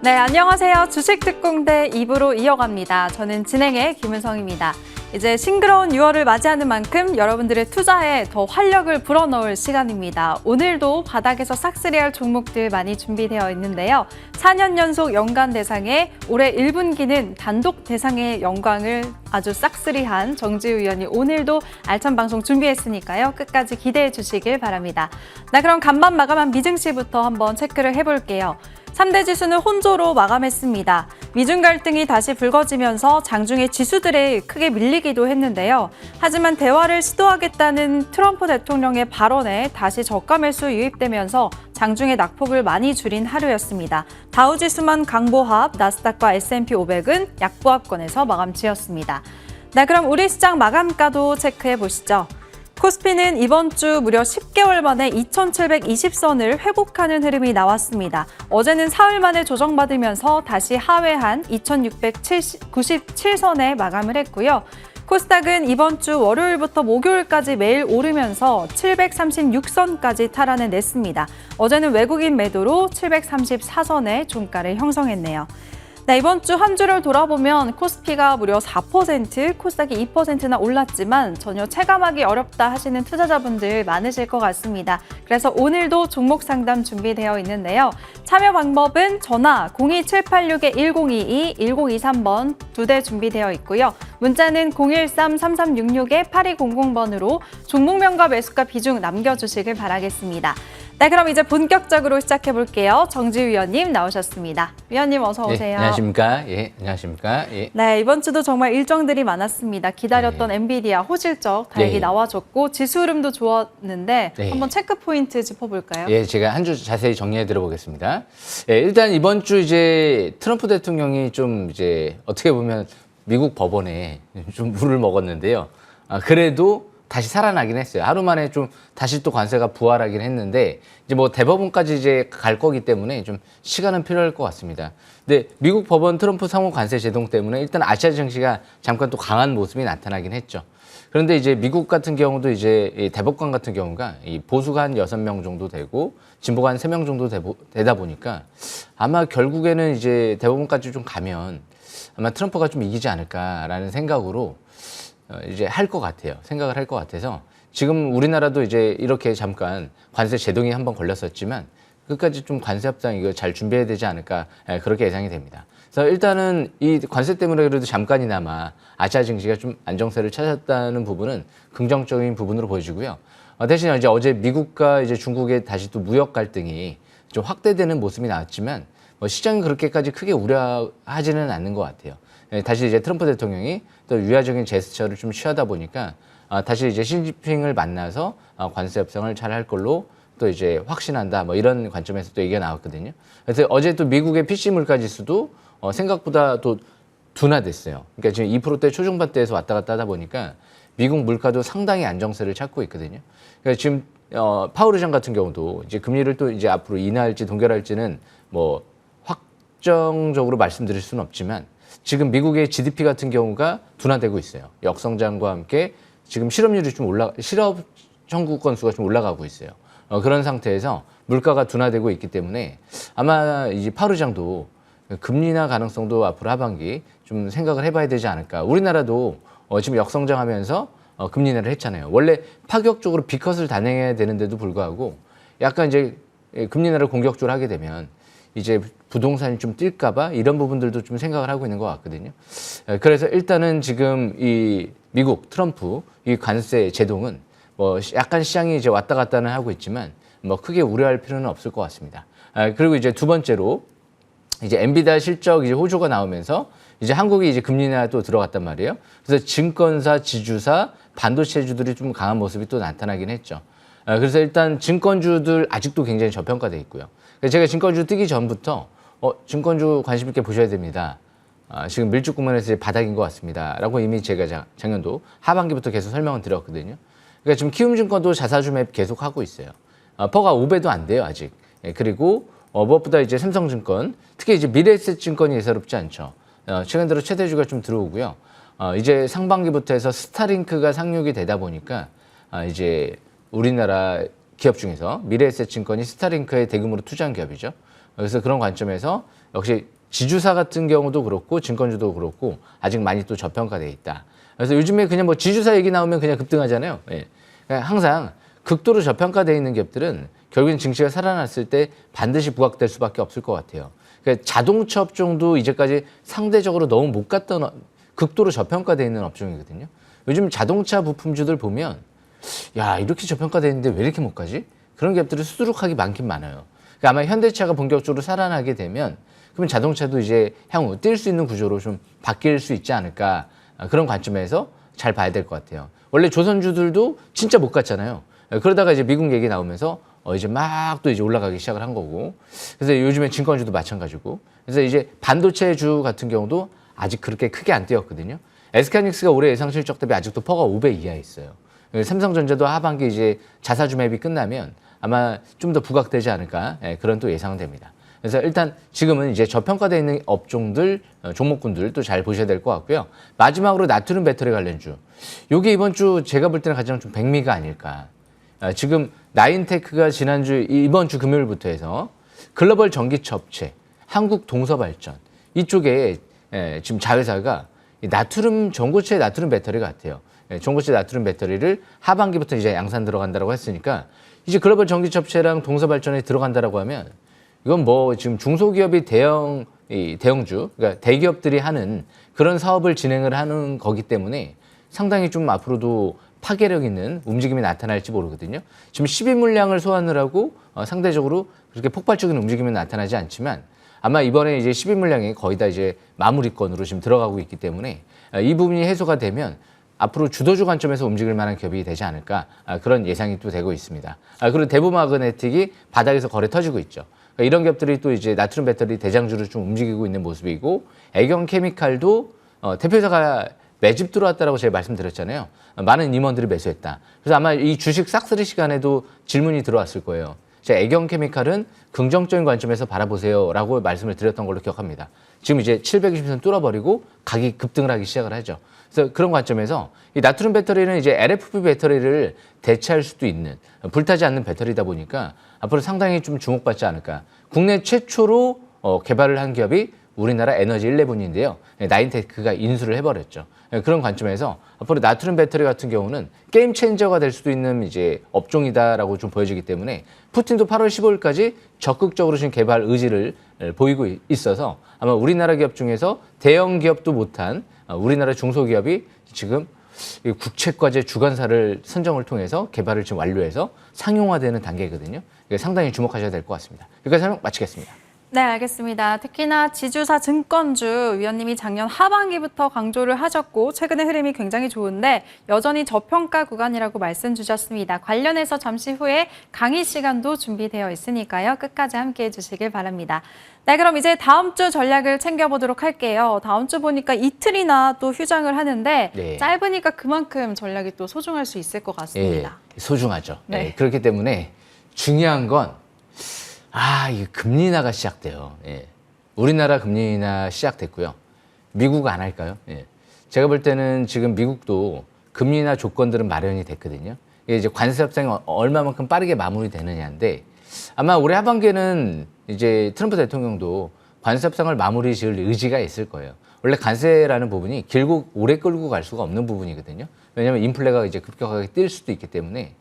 네, 안녕하세요. 주식특공대 2부로 이어갑니다. 저는 진행의 김은성입니다. 이제 싱그러운 6월을 맞이하는 만큼 여러분들의 투자에 더 활력을 불어넣을 시간입니다. 오늘도 바닥에서 싹쓸이할 종목들 많이 준비되어 있는데요. 4년 연속 연간 대상에 올해 1분기는 단독 대상의 영광을 아주 싹쓸이한 정지우 위원이 오늘도 알찬 방송 준비했으니까요. 끝까지 기대해 주시길 바랍니다. 나 그럼 간밤 마감한 미증시부터 한번 체크를 해볼게요. 3대 지수는 혼조로 마감했습니다. 미중 갈등이 다시 불거지면서 장중에 지수들이 크게 밀리기도 했는데요. 하지만 대화를 시도하겠다는 트럼프 대통령의 발언에 다시 저가 매수 유입되면서 장중에 낙폭을 많이 줄인 하루였습니다. 다우지수만 강보합, 나스닥과 S&P 500은 약보합권에서 마감 지었습니다. 네, 그럼 우리 시장 마감가도 체크해 보시죠. 코스피는 이번 주 무려 10개월 만에 2,720선을 회복하는 흐름이 나왔습니다. 어제는 사흘 만에 조정받으면서 다시 하회한 2,697선에 마감을 했고요. 코스닥은 이번 주 월요일부터 목요일까지 매일 오르면서 736선까지 탈환해냈습니다. 어제는 외국인 매도로 734선의 종가를 형성했네요. 네, 이번 주 한 주를 돌아보면 코스피가 무려 4%, 코스닥이 2%나 올랐지만 전혀 체감하기 어렵다 하시는 투자자분들 많으실 것 같습니다. 그래서 오늘도 종목 상담 준비되어 있는데요. 참여 방법은 전화 02786-1022, 1023번 2대 준비되어 있고요. 문자는 013-3366-8200번으로 종목명과 매수가 비중 남겨주시길 바라겠습니다. 네, 그럼 이제 본격적으로 시작해 볼게요. 정지우 위원님 나오셨습니다. 위원님 어서 오세요. 예, 안녕하십니까? 예, 안녕하십니까? 예. 네, 이번 주도 정말 일정들이 많았습니다. 기다렸던 엔비디아 호실적 다행히 나와줬고 지수 흐름도 좋았는데 한번 체크 포인트 짚어볼까요? 예, 제가 한 주 자세히 정리해 드려보겠습니다. 예, 일단 이번 주 이제 트럼프 대통령이 좀 이제 어떻게 보면 미국 법원에 좀 물을 먹었는데요. 그래도 다시 살아나긴 했어요. 하루 만에 좀 다시 또 관세가 부활하긴 했는데 이제 뭐 대법원까지 이제 갈 거기 때문에 좀 시간은 필요할 것 같습니다. 근데 미국 법원 트럼프 상호 관세 제동 때문에 일단 아시아 증시가 잠깐 또 강한 모습이 나타나긴 했죠. 그런데 이제 미국 같은 경우도 이제 대법관 같은 경우가 이 보수가 한 6명 정도 되고 진보가 한 3명 정도 되다 보니까 아마 결국에는 이제 대법원까지 좀 가면 아마 트럼프가 좀 이기지 않을까라는 생각으로 이제 할 것 같아요. 생각을 할 것 같아서 지금 우리나라도 이제 이렇게 잠깐 관세 제동이 한번 걸렸었지만 끝까지 좀 관세 협상 이거 잘 준비해야 되지 않을까 그렇게 예상이 됩니다. 그래서 일단은 이 관세 때문에 그래도 잠깐이나마 아시아 증시가 좀 안정세를 찾았다는 부분은 긍정적인 부분으로 보여지고요. 대신 이제 어제 미국과 이제 중국의 다시 또 무역 갈등이 좀 확대되는 모습이 나왔지만 뭐 시장이 그렇게까지 크게 우려하지는 않는 것 같아요. 다시 이제 트럼프 대통령이 또 유화적인 제스처를 좀 취하다 보니까 다시 이제 시진핑을 만나서 관세 협상을 잘 할 걸로 또 이제 확신한다 뭐 이런 관점에서 또 얘기가 나왔거든요. 그래서 어제 또 미국의 PC 물가 지수도 생각보다 또 둔화됐어요. 그러니까 지금 2%대 초중반대에서 왔다 갔다 하다 보니까 미국 물가도 상당히 안정세를 찾고 있거든요. 그러니까 지금 파월 의장 같은 경우도 이제 금리를 또 이제 앞으로 인하할지 동결할지는 뭐 확정적으로 말씀드릴 수는 없지만 지금 미국의 GDP 같은 경우가 둔화되고 있어요. 역성장과 함께 지금 실업률이 좀 실업 청구 건수가 좀 올라가고 있어요. 그런 상태에서 물가가 둔화되고 있기 때문에 아마 이제 파월 의장도 금리 인하 가능성도 앞으로 하반기 좀 생각을 해봐야 되지 않을까. 우리나라도 지금 역성장하면서 금리 인하를 했잖아요. 원래 파격적으로 B컷을 단행해야 되는데도 불구하고 약간 이제 금리 인하를 공격적으로 하게 되면 이제 부동산이 좀 뛸까봐 이런 부분들도 좀 생각을 하고 있는 것 같거든요. 그래서 일단은 지금 이 미국 트럼프 이 관세 제동은 뭐 약간 시장이 이제 왔다 갔다는 하고 있지만 뭐 크게 우려할 필요는 없을 것 같습니다. 그리고 이제 두 번째로 이제 엔비디아 실적 이제 호조가 나오면서 이제 한국이 이제 금리 인하 또 들어갔단 말이에요. 그래서 증권사, 지주사, 반도체주들이 좀 강한 모습이 또 나타나긴 했죠. 그래서 일단 증권주들 아직도 굉장히 저평가돼 있고요. 제가 증권주 뜨기 전부터 증권주 관심 있게 보셔야 됩니다. 지금 밀주 국면에서 바닥인 것 같습니다. 라고 이미 제가 작년도 하반기부터 계속 설명을 드렸거든요. 그러니까 지금 키움증권도 자사주 맵 계속 하고 있어요. 퍼가 5배도 안 돼요, 아직. 그리고 무엇보다 이제 삼성증권, 특히 이제 미래에셋증권이 예사롭지 않죠. 최근 들어 최대주가 좀 들어오고요. 이제 상반기부터 해서 스타링크가 상륙이 되다 보니까 이제 우리나라 기업 중에서 미래에셋증권이 스타링크에 대규모로 투자한 기업이죠. 그래서 그런 관점에서 역시 지주사 같은 경우도 그렇고 증권주도 그렇고 아직 많이 또 저평가돼 있다. 그래서 요즘에 그냥 뭐 지주사 얘기 나오면 그냥 급등하잖아요. 예. 그러니까 항상 극도로 저평가돼 있는 기업들은 결국엔 증시가 살아났을 때 반드시 부각될 수밖에 없을 것 같아요. 그러니까 자동차 업종도 이제까지 상대적으로 너무 못 갔던 극도로 저평가돼 있는 업종이거든요. 요즘 자동차 부품주들 보면 야 이렇게 저평가돼 있는데 왜 이렇게 못 가지? 그런 기업들이 수두룩하게 많긴 많아요. 그러니까 아마 현대차가 본격적으로 살아나게 되면 그러면 자동차도 이제 향후 뛸 수 있는 구조로 좀 바뀔 수 있지 않을까 그런 관점에서 잘 봐야 될 것 같아요. 원래 조선주들도 진짜 못 갔잖아요. 그러다가 이제 미국 얘기 나오면서 이제 막 또 이제 올라가기 시작을 한 거고. 그래서 요즘에 증권주도 마찬가지고. 그래서 이제 반도체주 같은 경우도 아직 그렇게 크게 안 뛰었거든요. SK하이닉스가 올해 예상 실적 대비 아직도 퍼가 5배 이하에 있어요. 삼성전자도 하반기 이제 자사주 매입이 끝나면 아마 좀 더 부각되지 않을까 그런 또 예상은 됩니다. 그래서 일단 지금은 이제 저평가되어 있는 업종들, 종목군들 또 잘 보셔야 될 것 같고요. 마지막으로 나트륨 배터리 관련주. 요게 이번 주 제가 볼 때는 가장 좀 백미가 아닐까. 지금 나인테크가 이번 주 금요일부터 해서 글로벌 전기차 업체, 한국동서발전 이쪽에 지금 자회사가 나트륨 전고체 나트륨 배터리 같아요. 전고체 나트륨 배터리를 하반기부터 이제 양산 들어간다라고 했으니까 이제 글로벌 전기차 업체랑 동서발전에 들어간다라고 하면 이건 뭐 지금 중소기업이 대형주, 그러니까 대기업들이 하는 그런 사업을 진행을 하는 거기 때문에 상당히 좀 앞으로도 파괴력 있는 움직임이 나타날지 모르거든요. 지금 10인 물량을 소화를 하고 상대적으로 그렇게 폭발적인 움직임이 나타나지 않지만 아마 이번에 이제 10인 물량이 거의 다 이제 마무리권으로 지금 들어가고 있기 때문에 이 부분이 해소가 되면 앞으로 주도주 관점에서 움직일 만한 기업이 되지 않을까 그런 예상이 또 되고 있습니다. 그리고 대부마그네틱이 바닥에서 거래 터지고 있죠. 그러니까 이런 기업들이 또 이제 나트륨 배터리 대장주를 좀 움직이고 있는 모습이고 애경케미칼도 대표이사가 매집 들어왔다라고 제가 말씀드렸잖아요. 많은 임원들이 매수했다. 그래서 아마 이 주식 싹쓸이 시간에도 질문이 들어왔을 거예요. 제가 애경케미칼은 긍정적인 관점에서 바라보세요라고 말씀을 드렸던 걸로 기억합니다. 지금 이제 720선 뚫어버리고 가격이 급등을 하기 시작을 하죠. 그래서 그런 관점에서 이 나트륨 배터리는 이제 LFP 배터리를 대체할 수도 있는 불타지 않는 배터리다 보니까 앞으로 상당히 좀 주목받지 않을까. 국내 최초로 개발을 한 기업이 우리나라 에너지 11인데요. 나인테크가 인수를 해버렸죠. 그런 관점에서 앞으로 나트륨 배터리 같은 경우는 게임 체인저가 될 수도 있는 이제 업종이다라고 좀 보여지기 때문에 푸틴도 8월 15일까지 적극적으로 지금 개발 의지를 보이고 있어서 아마 우리나라 기업 중에서 대형 기업도 못한 우리나라 중소기업이 지금 국책과제 주관사를 선정을 통해서 개발을 지금 완료해서 상용화되는 단계거든요. 상당히 주목하셔야 될 것 같습니다. 여기까지 설명 마치겠습니다. 네, 알겠습니다. 특히나 지주사 증권주 위원님이 작년 하반기부터 강조를 하셨고 최근의 흐름이 굉장히 좋은데 여전히 저평가 구간이라고 말씀 주셨습니다. 관련해서 잠시 후에 강의 시간도 준비되어 있으니까요. 끝까지 함께해 주시길 바랍니다. 네, 그럼 이제 다음 주 전략을 챙겨보도록 할게요. 다음 주 보니까 이틀이나 또 휴장을 하는데 네. 짧으니까 그만큼 전략이 또 소중할 수 있을 것 같습니다. 소중하죠. 네. 그렇기 때문에 중요한 건 이 금리 인하가 시작돼요. 우리나라 금리 인하 시작됐고요. 미국 안 할까요? 제가 볼 때는 지금 미국도 금리 인하 조건들은 마련이 됐거든요. 이게 이제 관세 협상이 얼마만큼 빠르게 마무리되느냐인데 아마 올해 하반기에는 이제 트럼프 대통령도 관세 협상을 마무리 지을 의지가 있을 거예요. 원래 관세라는 부분이 길고 오래 끌고 갈 수가 없는 부분이거든요. 왜냐하면 인플레가 이제 급격하게 뛸 수도 있기 때문에.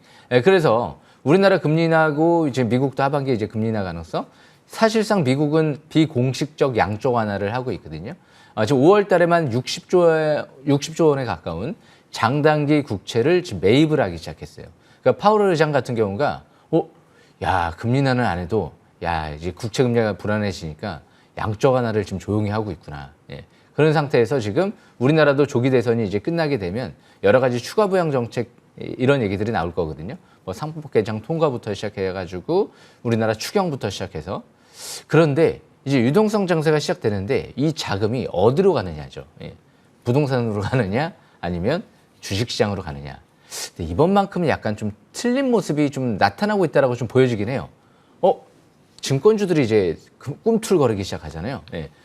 그래서 우리나라 금리 인하고 이제 미국도 하반기에 이제 금리 인하 가능성. 사실상 미국은 비공식적 양적 완화를 하고 있거든요. 지금 5월 달에만 60조 원에 가까운 장단기 국채를 지금 매입을 하기 시작했어요. 그러니까 파월 의장 같은 경우가 금리 인하는 안 해도 이제 국채 금리가 불안해지니까 양적 완화를 지금 조용히 하고 있구나. 그런 상태에서 지금 우리나라도 조기 대선이 이제 끝나게 되면 여러 가지 추가 부양 정책 이런 얘기들이 나올 거거든요. 뭐 상품법 개정 통과부터 시작해가지고 우리나라 추경부터 시작해서 그런데 이제 유동성 장세가 시작되는데 이 자금이 어디로 가느냐죠. 부동산으로 가느냐 아니면 주식시장으로 가느냐. 근데 이번만큼은 약간 좀 틀린 모습이 좀 나타나고 있다라고 좀 보여지긴 해요. 증권주들이 이제 꿈틀거리기 시작하잖아요.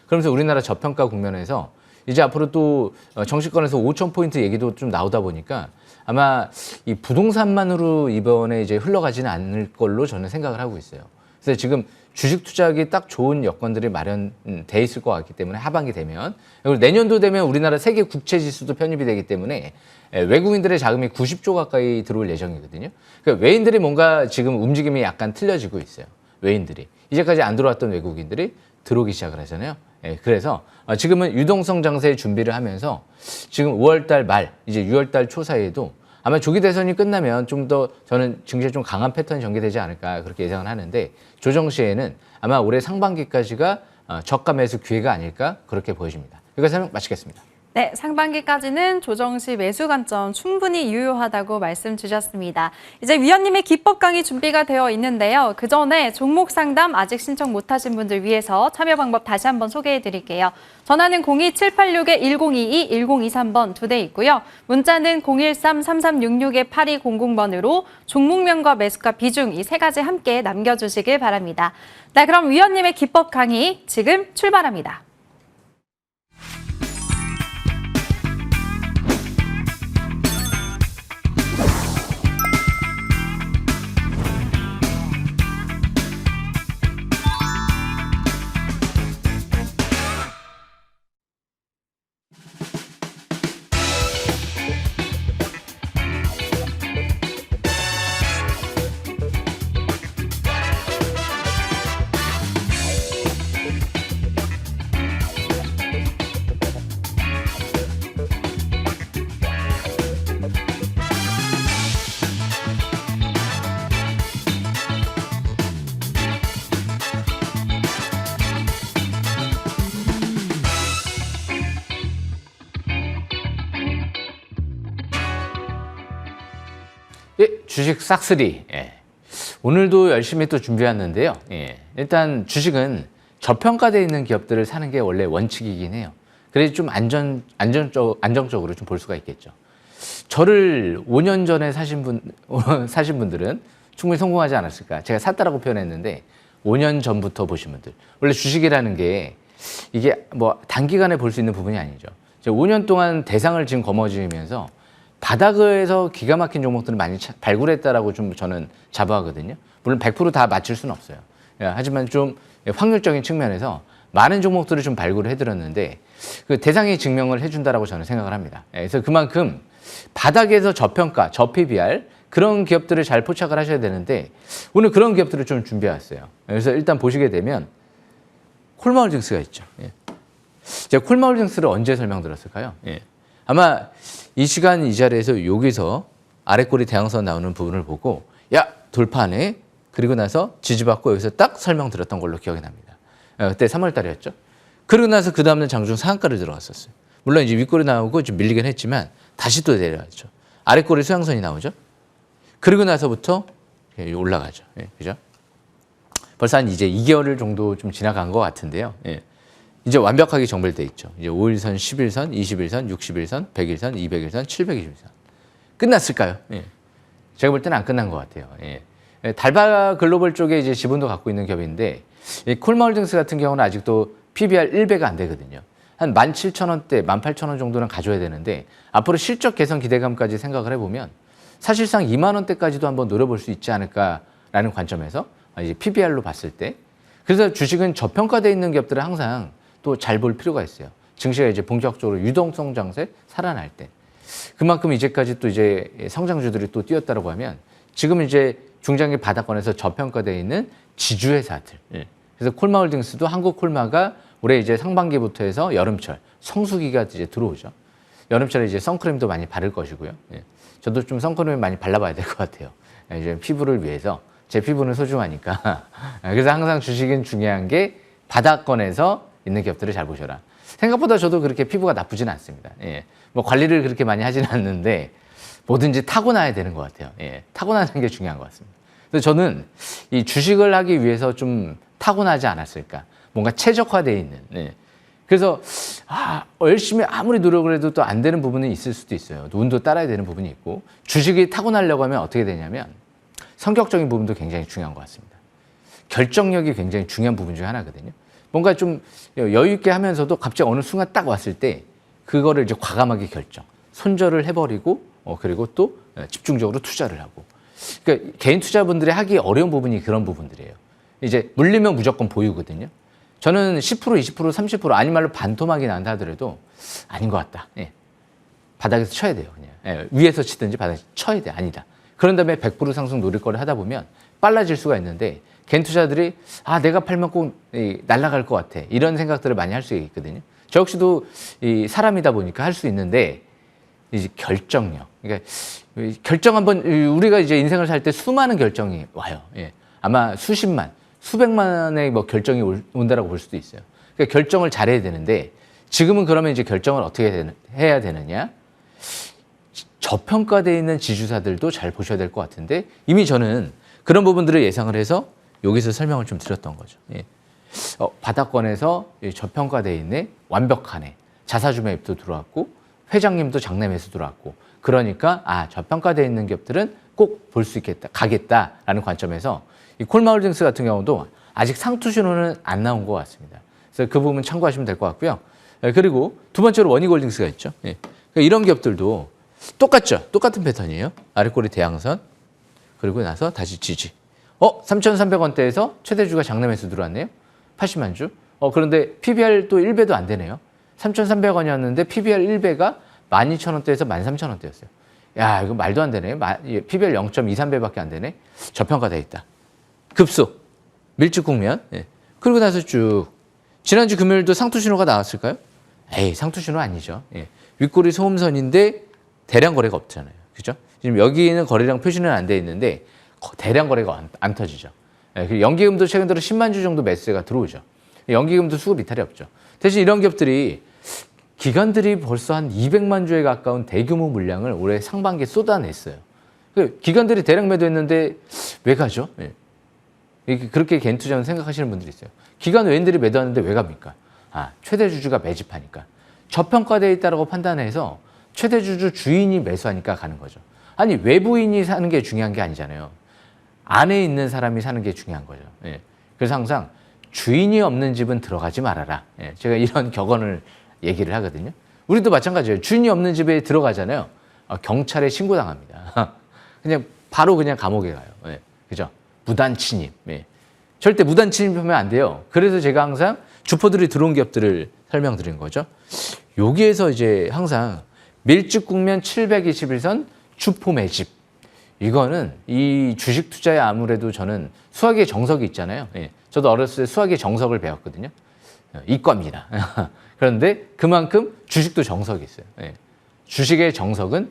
그러면서 우리나라 저평가 국면에서 이제 앞으로 또 정치권에서 5,000포인트 얘기도 좀 나오다 보니까 아마 이 부동산만으로 이번에 이제 흘러가지는 않을 걸로 저는 생각을 하고 있어요. 그래서 지금 주식 투자하기 딱 좋은 여건들이 마련돼 있을 것 같기 때문에 하반기 되면, 그리고 내년도 되면 우리나라 세계 국채 지수도 편입이 되기 때문에 외국인들의 자금이 90조 가까이 들어올 예정이거든요. 그러니까 외인들이 뭔가 지금 움직임이 약간 틀려지고 있어요. 외인들이 이제까지 안 들어왔던 외국인들이 들어오기 시작을 하잖아요. 그래서 지금은 유동성 장세의 준비를 하면서 지금 5월달 말 이제 6월달 초 사이에도 아마 조기 대선이 끝나면 좀 더 저는 증시에 좀 강한 패턴이 전개되지 않을까 그렇게 예상을 하는데, 조정 시에는 아마 올해 상반기까지가 저가 매수 기회가 아닐까 그렇게 보여집니다. 여기까지 설명 마치겠습니다. 네, 상반기까지는 조정 시 매수 관점 충분히 유효하다고 말씀 주셨습니다. 이제 위원님의 기법 강의 준비가 되어 있는데요. 그 전에 종목 상담 아직 신청 못하신 분들 위해서 참여 방법 다시 한번 소개해 드릴게요. 전화는 02786-1022, 1023번 두 대 있고요. 문자는 013-3366-8200번으로 종목명과 매수가 비중 이 세 가지 함께 남겨주시길 바랍니다. 네, 그럼 위원님의 기법 강의 지금 출발합니다. 예, 주식 싹쓸이. 예. 오늘도 열심히 또 준비했는데요. 예. 일단 주식은 저평가되어 있는 기업들을 사는 게 원래 원칙이긴 해요. 그래서 좀 안정적으로 좀 볼 수가 있겠죠. 저를 5년 전에 사신 분들은 충분히 성공하지 않았을까. 제가 샀다라고 표현했는데 5년 전부터 보신 분들. 원래 주식이라는 게 이게 뭐 단기간에 볼 수 있는 부분이 아니죠. 제가 5년 동안 대상을 지금 거머쥐면서 바닥에서 기가 막힌 종목들을 많이 발굴했다라고 좀 저는 자부하거든요. 물론 100% 다 맞출 수는 없어요. 하지만 좀 확률적인 측면에서 많은 종목들을 좀 발굴을 해드렸는데 그 대상이 증명을 해준다라고 저는 생각을 합니다. 그래서 그만큼 바닥에서 저평가, 저PBR 그런 기업들을 잘 포착을 하셔야 되는데 오늘 그런 기업들을 좀 준비해왔어요. 그래서 일단 보시게 되면 콜마홀딩스가 있죠. 제가 콜마홀딩스를 언제 설명드렸을까요? 아마 이 시간 이 자리에서 여기서 아래꼬리 대항선 나오는 부분을 보고 야 돌파하네, 그리고 나서 지지받고 여기서 딱 설명드렸던 걸로 기억이 납니다. 그때 3월 달이었죠. 그리고 나서 그 다음날 장중 상한가를 들어갔었어요. 물론 이제 윗꼬리 나오고 좀 밀리긴 했지만 다시 또 내려왔죠. 아래꼬리 수양선이 나오죠. 그리고 나서부터 올라가죠. 그죠? 벌써 한 이제 2개월 정도 좀 지나간 것 같은데요. 이제 완벽하게 정벌돼 있죠. 이제 5일선, 10일선, 21선, 60일선, 100일선, 200일선, 720일선. 끝났을까요? 제가 볼 때는 안 끝난 것 같아요. 달바 글로벌 쪽에 이제 지분도 갖고 있는 기업인데, 이 콜마홀딩스 같은 경우는 아직도 PBR 1배가 안 되거든요. 한 17,000원대, 18,000원 정도는 가져야 되는데, 앞으로 실적 개선 기대감까지 생각을 해보면, 사실상 2만원대까지도 한번 노려볼 수 있지 않을까라는 관점에서, 이제 PBR로 봤을 때. 그래서 주식은 저평가되어 있는 기업들은 항상 또 잘 볼 필요가 있어요. 증시가 이제 본격적으로 유동성 장세 살아날 때. 그만큼 이제까지 또 이제 성장주들이 또 뛰었다고 하면 지금 이제 중장기 바닥권에서 저평가되어 있는 지주회사들. 그래서 콜마홀딩스도 한국 콜마가 올해 이제 상반기부터 해서 여름철 성수기가 이제 들어오죠. 여름철에 이제 선크림도 많이 바를 것이고요. 저도 좀 선크림 많이 발라봐야 될 것 같아요. 이제 피부를 위해서. 제 피부는 소중하니까. 그래서 항상 주식은 중요한 게 바닥권에서 있는 기업들을 잘 보셔라. 생각보다 저도 그렇게 피부가 나쁘진 않습니다. 뭐 관리를 그렇게 많이 하지는 않는데 뭐든지 타고나야 되는 것 같아요. 타고나는 게 중요한 것 같습니다. 그래서 저는 이 주식을 하기 위해서 좀 타고나지 않았을까. 뭔가 최적화되어 있는. 그래서 열심히 아무리 노력을 해도 또 안 되는 부분이 있을 수도 있어요. 운도 따라야 되는 부분이 있고, 주식이 타고나려고 하면 어떻게 되냐면 성격적인 부분도 굉장히 중요한 것 같습니다. 결정력이 굉장히 중요한 부분 중에 하나거든요. 뭔가 좀 여유 있게 하면서도 갑자기 어느 순간 딱 왔을 때 그거를 이제 과감하게 결정, 손절을 해버리고 그리고 또 집중적으로 투자를 하고. 그러니까 개인 투자분들이 하기 어려운 부분이 그런 부분들이에요. 이제 물리면 무조건 보유거든요. 저는 10%, 20%, 30% 아니 말로 반토막이 난다 하더라도 아닌 것 같다. 예. 바닥에서 쳐야 돼요. 그냥. 예. 위에서 치든지 바닥에서 쳐야 돼. 아니다. 그런 다음에 100% 상승 노릴 거를 하다 보면 빨라질 수가 있는데 개인 투자들이 내가 팔면 꼭 날아갈 것 같아. 이런 생각들을 많이 할 수 있거든요. 저 역시도 사람이다 보니까 할 수 있는데 이제 결정력. 그러니까 결정 한번 우리가 이제 인생을 살 때 수많은 결정이 와요. 예. 아마 수십만, 수백만의 뭐 결정이 온다라고 볼 수도 있어요. 그러니까 결정을 잘해야 되는데 지금은 그러면 이제 결정을 어떻게 해야 되느냐? 저평가되어 있는 지주사들도 잘 보셔야 될 것 같은데 이미 저는 그런 부분들을 예상을 해서 여기서 설명을 좀 드렸던 거죠. 예. 바닥권에서 저평가되어 있네, 완벽하네. 자사주 매입도 들어왔고 회장님도 장내 매수 들어왔고 그러니까 저평가되어 있는 기업들은 꼭 볼 수 있겠다, 가겠다라는 관점에서 이 콜마홀딩스 같은 경우도 아직 상투 신호는 안 나온 것 같습니다. 그래서 그 부분 참고하시면 될 것 같고요. 그리고 두 번째로 원익홀딩스가 있죠. 예. 그러니까 이런 기업들도 똑같죠. 똑같은 패턴이에요. 아래꼬리 대양선 그리고 나서 다시 지지. 3,300원대에서 최대주가 장내 매수 들어왔네요. 80만 주. 그런데 PBR 또 1배도 안 되네요. 3,300원이었는데 PBR 1배가 12,000원대에서 13,000원대였어요. 야, 이거 말도 안 되네. PBR 0.23배밖에 안 되네. 저평가돼 있다. 급속, 밀집 국면. 예. 그리고 나서 쭉 지난주 금요일도 상투 신호가 나왔을까요? 상투 신호 아니죠. 예. 윗꼬리 소음선인데 대량 거래가 없잖아요. 그죠? 지금 여기는 거래량 표시는 안 돼 있는데 대량 거래가 안 터지죠. 예. 그리고 연기금도 최근 들어 10만 주 정도 매수가 들어오죠. 연기금도 수급 이탈이 없죠. 대신 이런 기업들이 기관들이 벌써 한 200만 주에 가까운 대규모 물량을 올해 상반기에 쏟아냈어요. 기관들이 대량 매도했는데 왜 가죠? 예. 그렇게 개인 투자는 생각하시는 분들이 있어요. 기관 외인들이 매도하는데 왜 갑니까? 최대 주주가 매집하니까. 저평가되어 있다고 판단해서 최대 주주 주인이 매수하니까 가는 거죠. 아니 외부인이 사는 게 중요한 게 아니잖아요. 안에 있는 사람이 사는 게 중요한 거죠. 예. 그래서 항상 주인이 없는 집은 들어가지 말아라. 예. 제가 이런 격언을 얘기를 하거든요. 우리도 마찬가지예요. 주인이 없는 집에 들어가잖아요. 경찰에 신고당합니다. 그냥 바로 그냥 감옥에 가요. 예. 그죠? 무단 침입. 예. 절대 무단 침입하면 안 돼요. 그래서 제가 항상 주포들이 들어온 기업들을 설명드린 거죠. 여기에서 이제 항상 밀집 국면 721선 주포 매집. 이거는 이 주식 투자에 아무래도 저는 수학의 정석이 있잖아요. 예. 저도 어렸을 때 수학의 정석을 배웠거든요. 이과입니다. 그런데 그만큼 주식도 정석이 있어요. 예. 주식의 정석은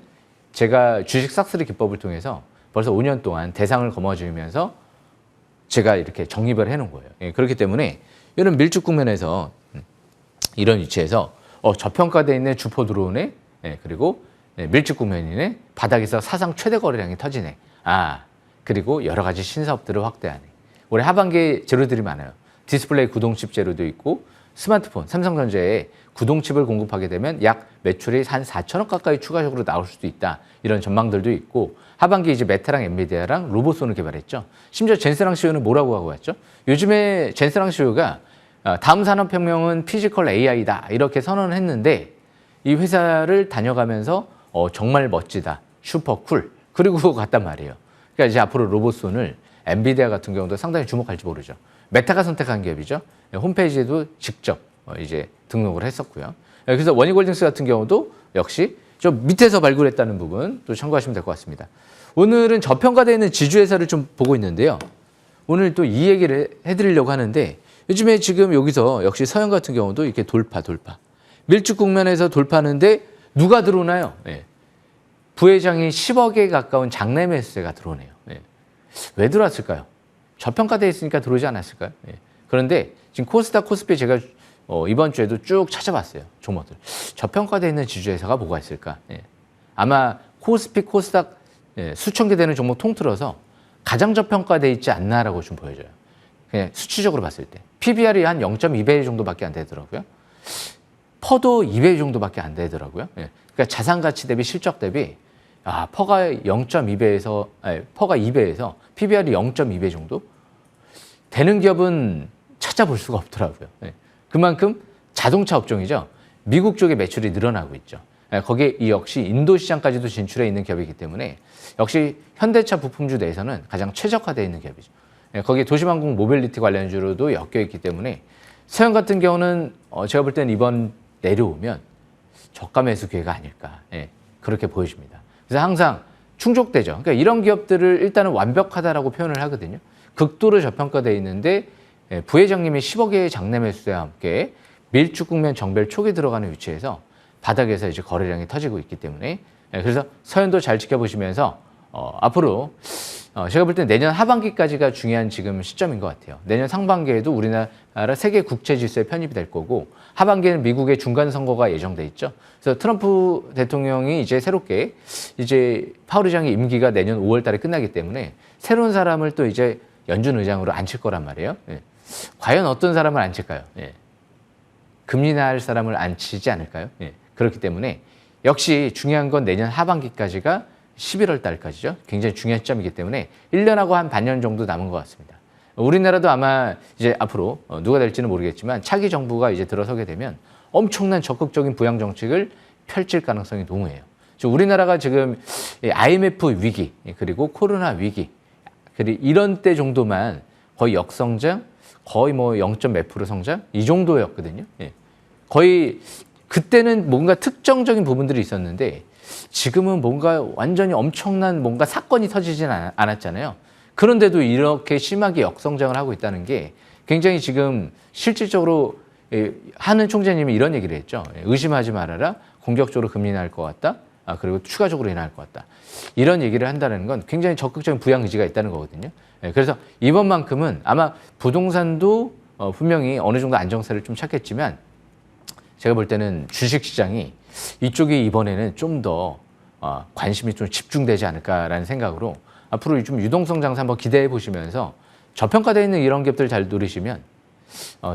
제가 주식 싹쓸이 기법을 통해서 벌써 5년 동안 대상을 거머쥐면서 제가 이렇게 정립을 해놓은 거예요. 예. 그렇기 때문에 이런 밀집 국면에서 이런 위치에서 저평가되어 있는 주포 들어오네. 예. 그리고 밀집 국면이네. 바닥에서 사상 최대 거래량이 터지네. 그리고 여러 가지 신사업들을 확대하네. 올해 하반기에 재료들이 많아요. 디스플레이 구동칩 재료도 있고 스마트폰, 삼성전자에 구동칩을 공급하게 되면 약 매출이 한 4천억 가까이 추가적으로 나올 수도 있다. 이런 전망들도 있고 하반기 이제 메타랑 엔비디아랑 로봇손을 개발했죠. 심지어 젠스랑 CEO는 뭐라고 하고 왔죠? 요즘에 젠스랑 CEO가 다음 산업혁명은 피지컬 AI다. 이렇게 선언을 했는데 이 회사를 다녀가면서 정말 멋지다. 슈퍼쿨. 그리고 갔단 말이에요. 그러니까 이제 앞으로 로봇손을 엔비디아 같은 경우도 상당히 주목할지 모르죠. 메타가 선택한 기업이죠. 홈페이지에도 직접 이제 등록을 했었고요. 그래서 원익홀딩스 같은 경우도 역시 좀 밑에서 발굴했다는 부분 또 참고하시면 될 것 같습니다. 오늘은 저평가되어 있는 지주회사를 좀 보고 있는데요. 오늘 또 이 얘기를 해드리려고 하는데 요즘에 지금 여기서 역시 서영 같은 경우도 이렇게 돌파. 밀집 국면에서 돌파하는데 누가 들어오나요? 예. 부회장이 10억에 가까운 장내 매수세가 들어오네요. 예. 왜 들어왔을까요? 저평가되어 있으니까 들어오지 않았을까요? 예. 그런데 지금 코스닥, 코스피 제가 이번 주에도 쭉 찾아봤어요. 종목들. 저평가되어 있는 지주회사가 뭐가 있을까? 예. 아마 코스피, 코스닥 수천 개 되는 종목 통틀어서 가장 저평가되어 있지 않나라고 좀 보여져요. 그냥 수치적으로 봤을 때. PBR이 한 0.2배 정도밖에 안 되더라고요. 퍼도 2배 정도밖에 안 되더라고요. 예. 그러니까 자산 가치 대비 실적 대비 퍼가 0.2배에서 퍼가 2배에서 PBR이 0.2배 정도 되는 기업은 찾아볼 수가 없더라고요. 예. 그만큼 자동차 업종이죠. 미국 쪽의 매출이 늘어나고 있죠. 거기에 이 역시 인도 시장까지도 진출해 있는 기업이기 때문에 역시 현대차 부품주 내에서는 가장 최적화되어 있는 기업이죠. 거기에 도시방공 모빌리티 관련주로도 엮여 있기 때문에 서현 같은 경우는 제가 볼 때는 이번 내려오면 저가 매수 기회가 아닐까 그렇게 보여집니다. 그래서 항상 충족되죠. 그러니까 이런 기업들을 일단은 완벽하다라고 표현을 하거든요. 극도로 저평가되어 있는데 부회장님이 10억의 장내 매수와 함께 밀축 국면 정별 초기 들어가는 위치에서 바닥에서 이제 거래량이 터지고 있기 때문에 그래서 서현도 잘 지켜보시면서 앞으로 제가 볼 때 내년 하반기까지가 중요한 지금 시점인 것 같아요. 내년 상반기에도 우리나라 세계 국채 지수에 편입이 될 거고 하반기에는 미국의 중간 선거가 예정돼 있죠. 그래서 트럼프 대통령이 이제 새롭게 이제 파월 의장의 임기가 내년 5월달에 끝나기 때문에 새로운 사람을 또 이제 연준 의장으로 앉힐 거란 말이에요. 과연 어떤 사람을 앉힐까요? 금리 인하할 사람을 앉히지 않을까요? 그렇기 때문에 역시 중요한 건 내년 하반기까지가 11월 달까지죠. 굉장히 중요한 시점이기 때문에 1년하고 한 반년 정도 남은 것 같습니다. 우리나라도 아마 이제 앞으로 누가 될지는 모르겠지만 차기 정부가 이제 들어서게 되면 엄청난 적극적인 부양 정책을 펼칠 가능성이 농후해요. 우리나라가 지금 IMF 위기 그리고 코로나 위기 그리고 이런 때 정도만 거의 역성장 거의 뭐 0. 몇 % 성장 이 정도였거든요. 거의 그때는 뭔가 특정적인 부분들이 있었는데 지금은 뭔가 완전히 엄청난 뭔가 사건이 터지진 않았잖아요. 그런데도 이렇게 심하게 역성장을 하고 있다는 게 굉장히 지금 실질적으로 하는 총재님이 이런 얘기를 했죠. 의심하지 말아라. 공격적으로 금리 인하할 것 같다. 그리고 추가적으로 인하할 것 같다. 이런 얘기를 한다는 건 굉장히 적극적인 부양 의지가 있다는 거거든요. 그래서 이번만큼은 아마 부동산도 분명히 어느 정도 안정세를 좀 찾겠지만 제가 볼 때는 주식시장이 이쪽이 이번에는 좀 더 관심이 좀 집중되지 않을까라는 생각으로 앞으로 좀 유동성 장세 한번 기대해 보시면서 저평가되어 있는 이런 기업들 잘 누리시면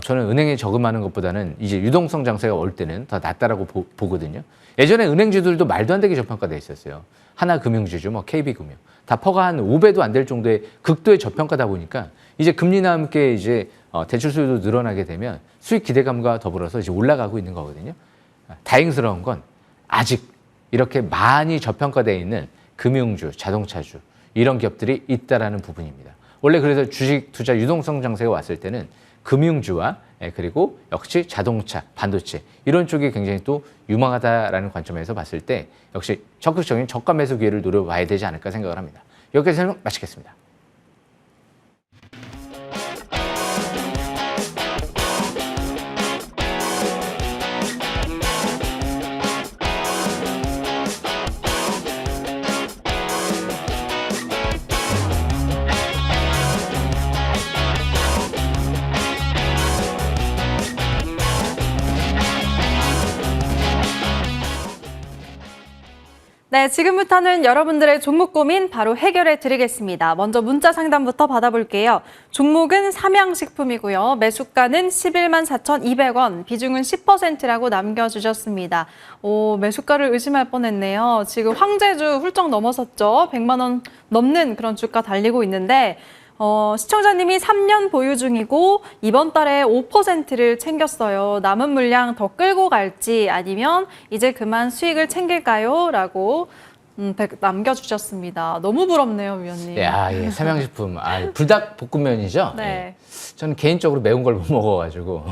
저는 은행에 저금하는 것보다는 이제 유동성 장세가 올 때는 더 낫다라고 보거든요. 예전에 은행주들도 말도 안 되게 저평가되어 있었어요. 하나금융지주, 뭐 KB금융 다 퍼가 한 5배도 안 될 정도의 극도의 저평가다 보니까 이제 금리와 함께 이제 대출 수요도 늘어나게 되면 수익 기대감과 더불어서 이제 올라가고 있는 거거든요. 다행스러운 건 아직 이렇게 많이 저평가되어 있는 금융주, 자동차주 이런 기업들이 있다라는 부분입니다. 원래 그래서 주식 투자 유동성 장세가 왔을 때는 금융주와 그리고 역시 자동차, 반도체 이런 쪽이 굉장히 또 유망하다라는 관점에서 봤을 때 역시 적극적인 저가 매수 기회를 노려봐야 되지 않을까 생각을 합니다. 여기까지 설명 마치겠습니다. 네, 지금부터는 여러분들의 종목 고민 바로 해결해 드리겠습니다. 먼저 문자 상담부터 받아볼게요. 종목은 삼양식품이고요. 매수가는 11만 4,200원, 비중은 10%라고 남겨주셨습니다. 매수가를 의심할 뻔했네요. 지금 황제주 훌쩍 넘어섰죠. 100만 원 넘는 그런 주가 달리고 있는데 시청자님이 3년 보유 중이고 이번 달에 5%를 챙겼어요. 남은 물량 더 끌고 갈지 아니면 이제 그만 수익을 챙길까요? 라고 남겨주셨습니다. 너무 부럽네요, 위원님. 예, 삼양식품. 불닭볶음면이죠? 네. 예. 저는 개인적으로 매운 걸 못 먹어가지고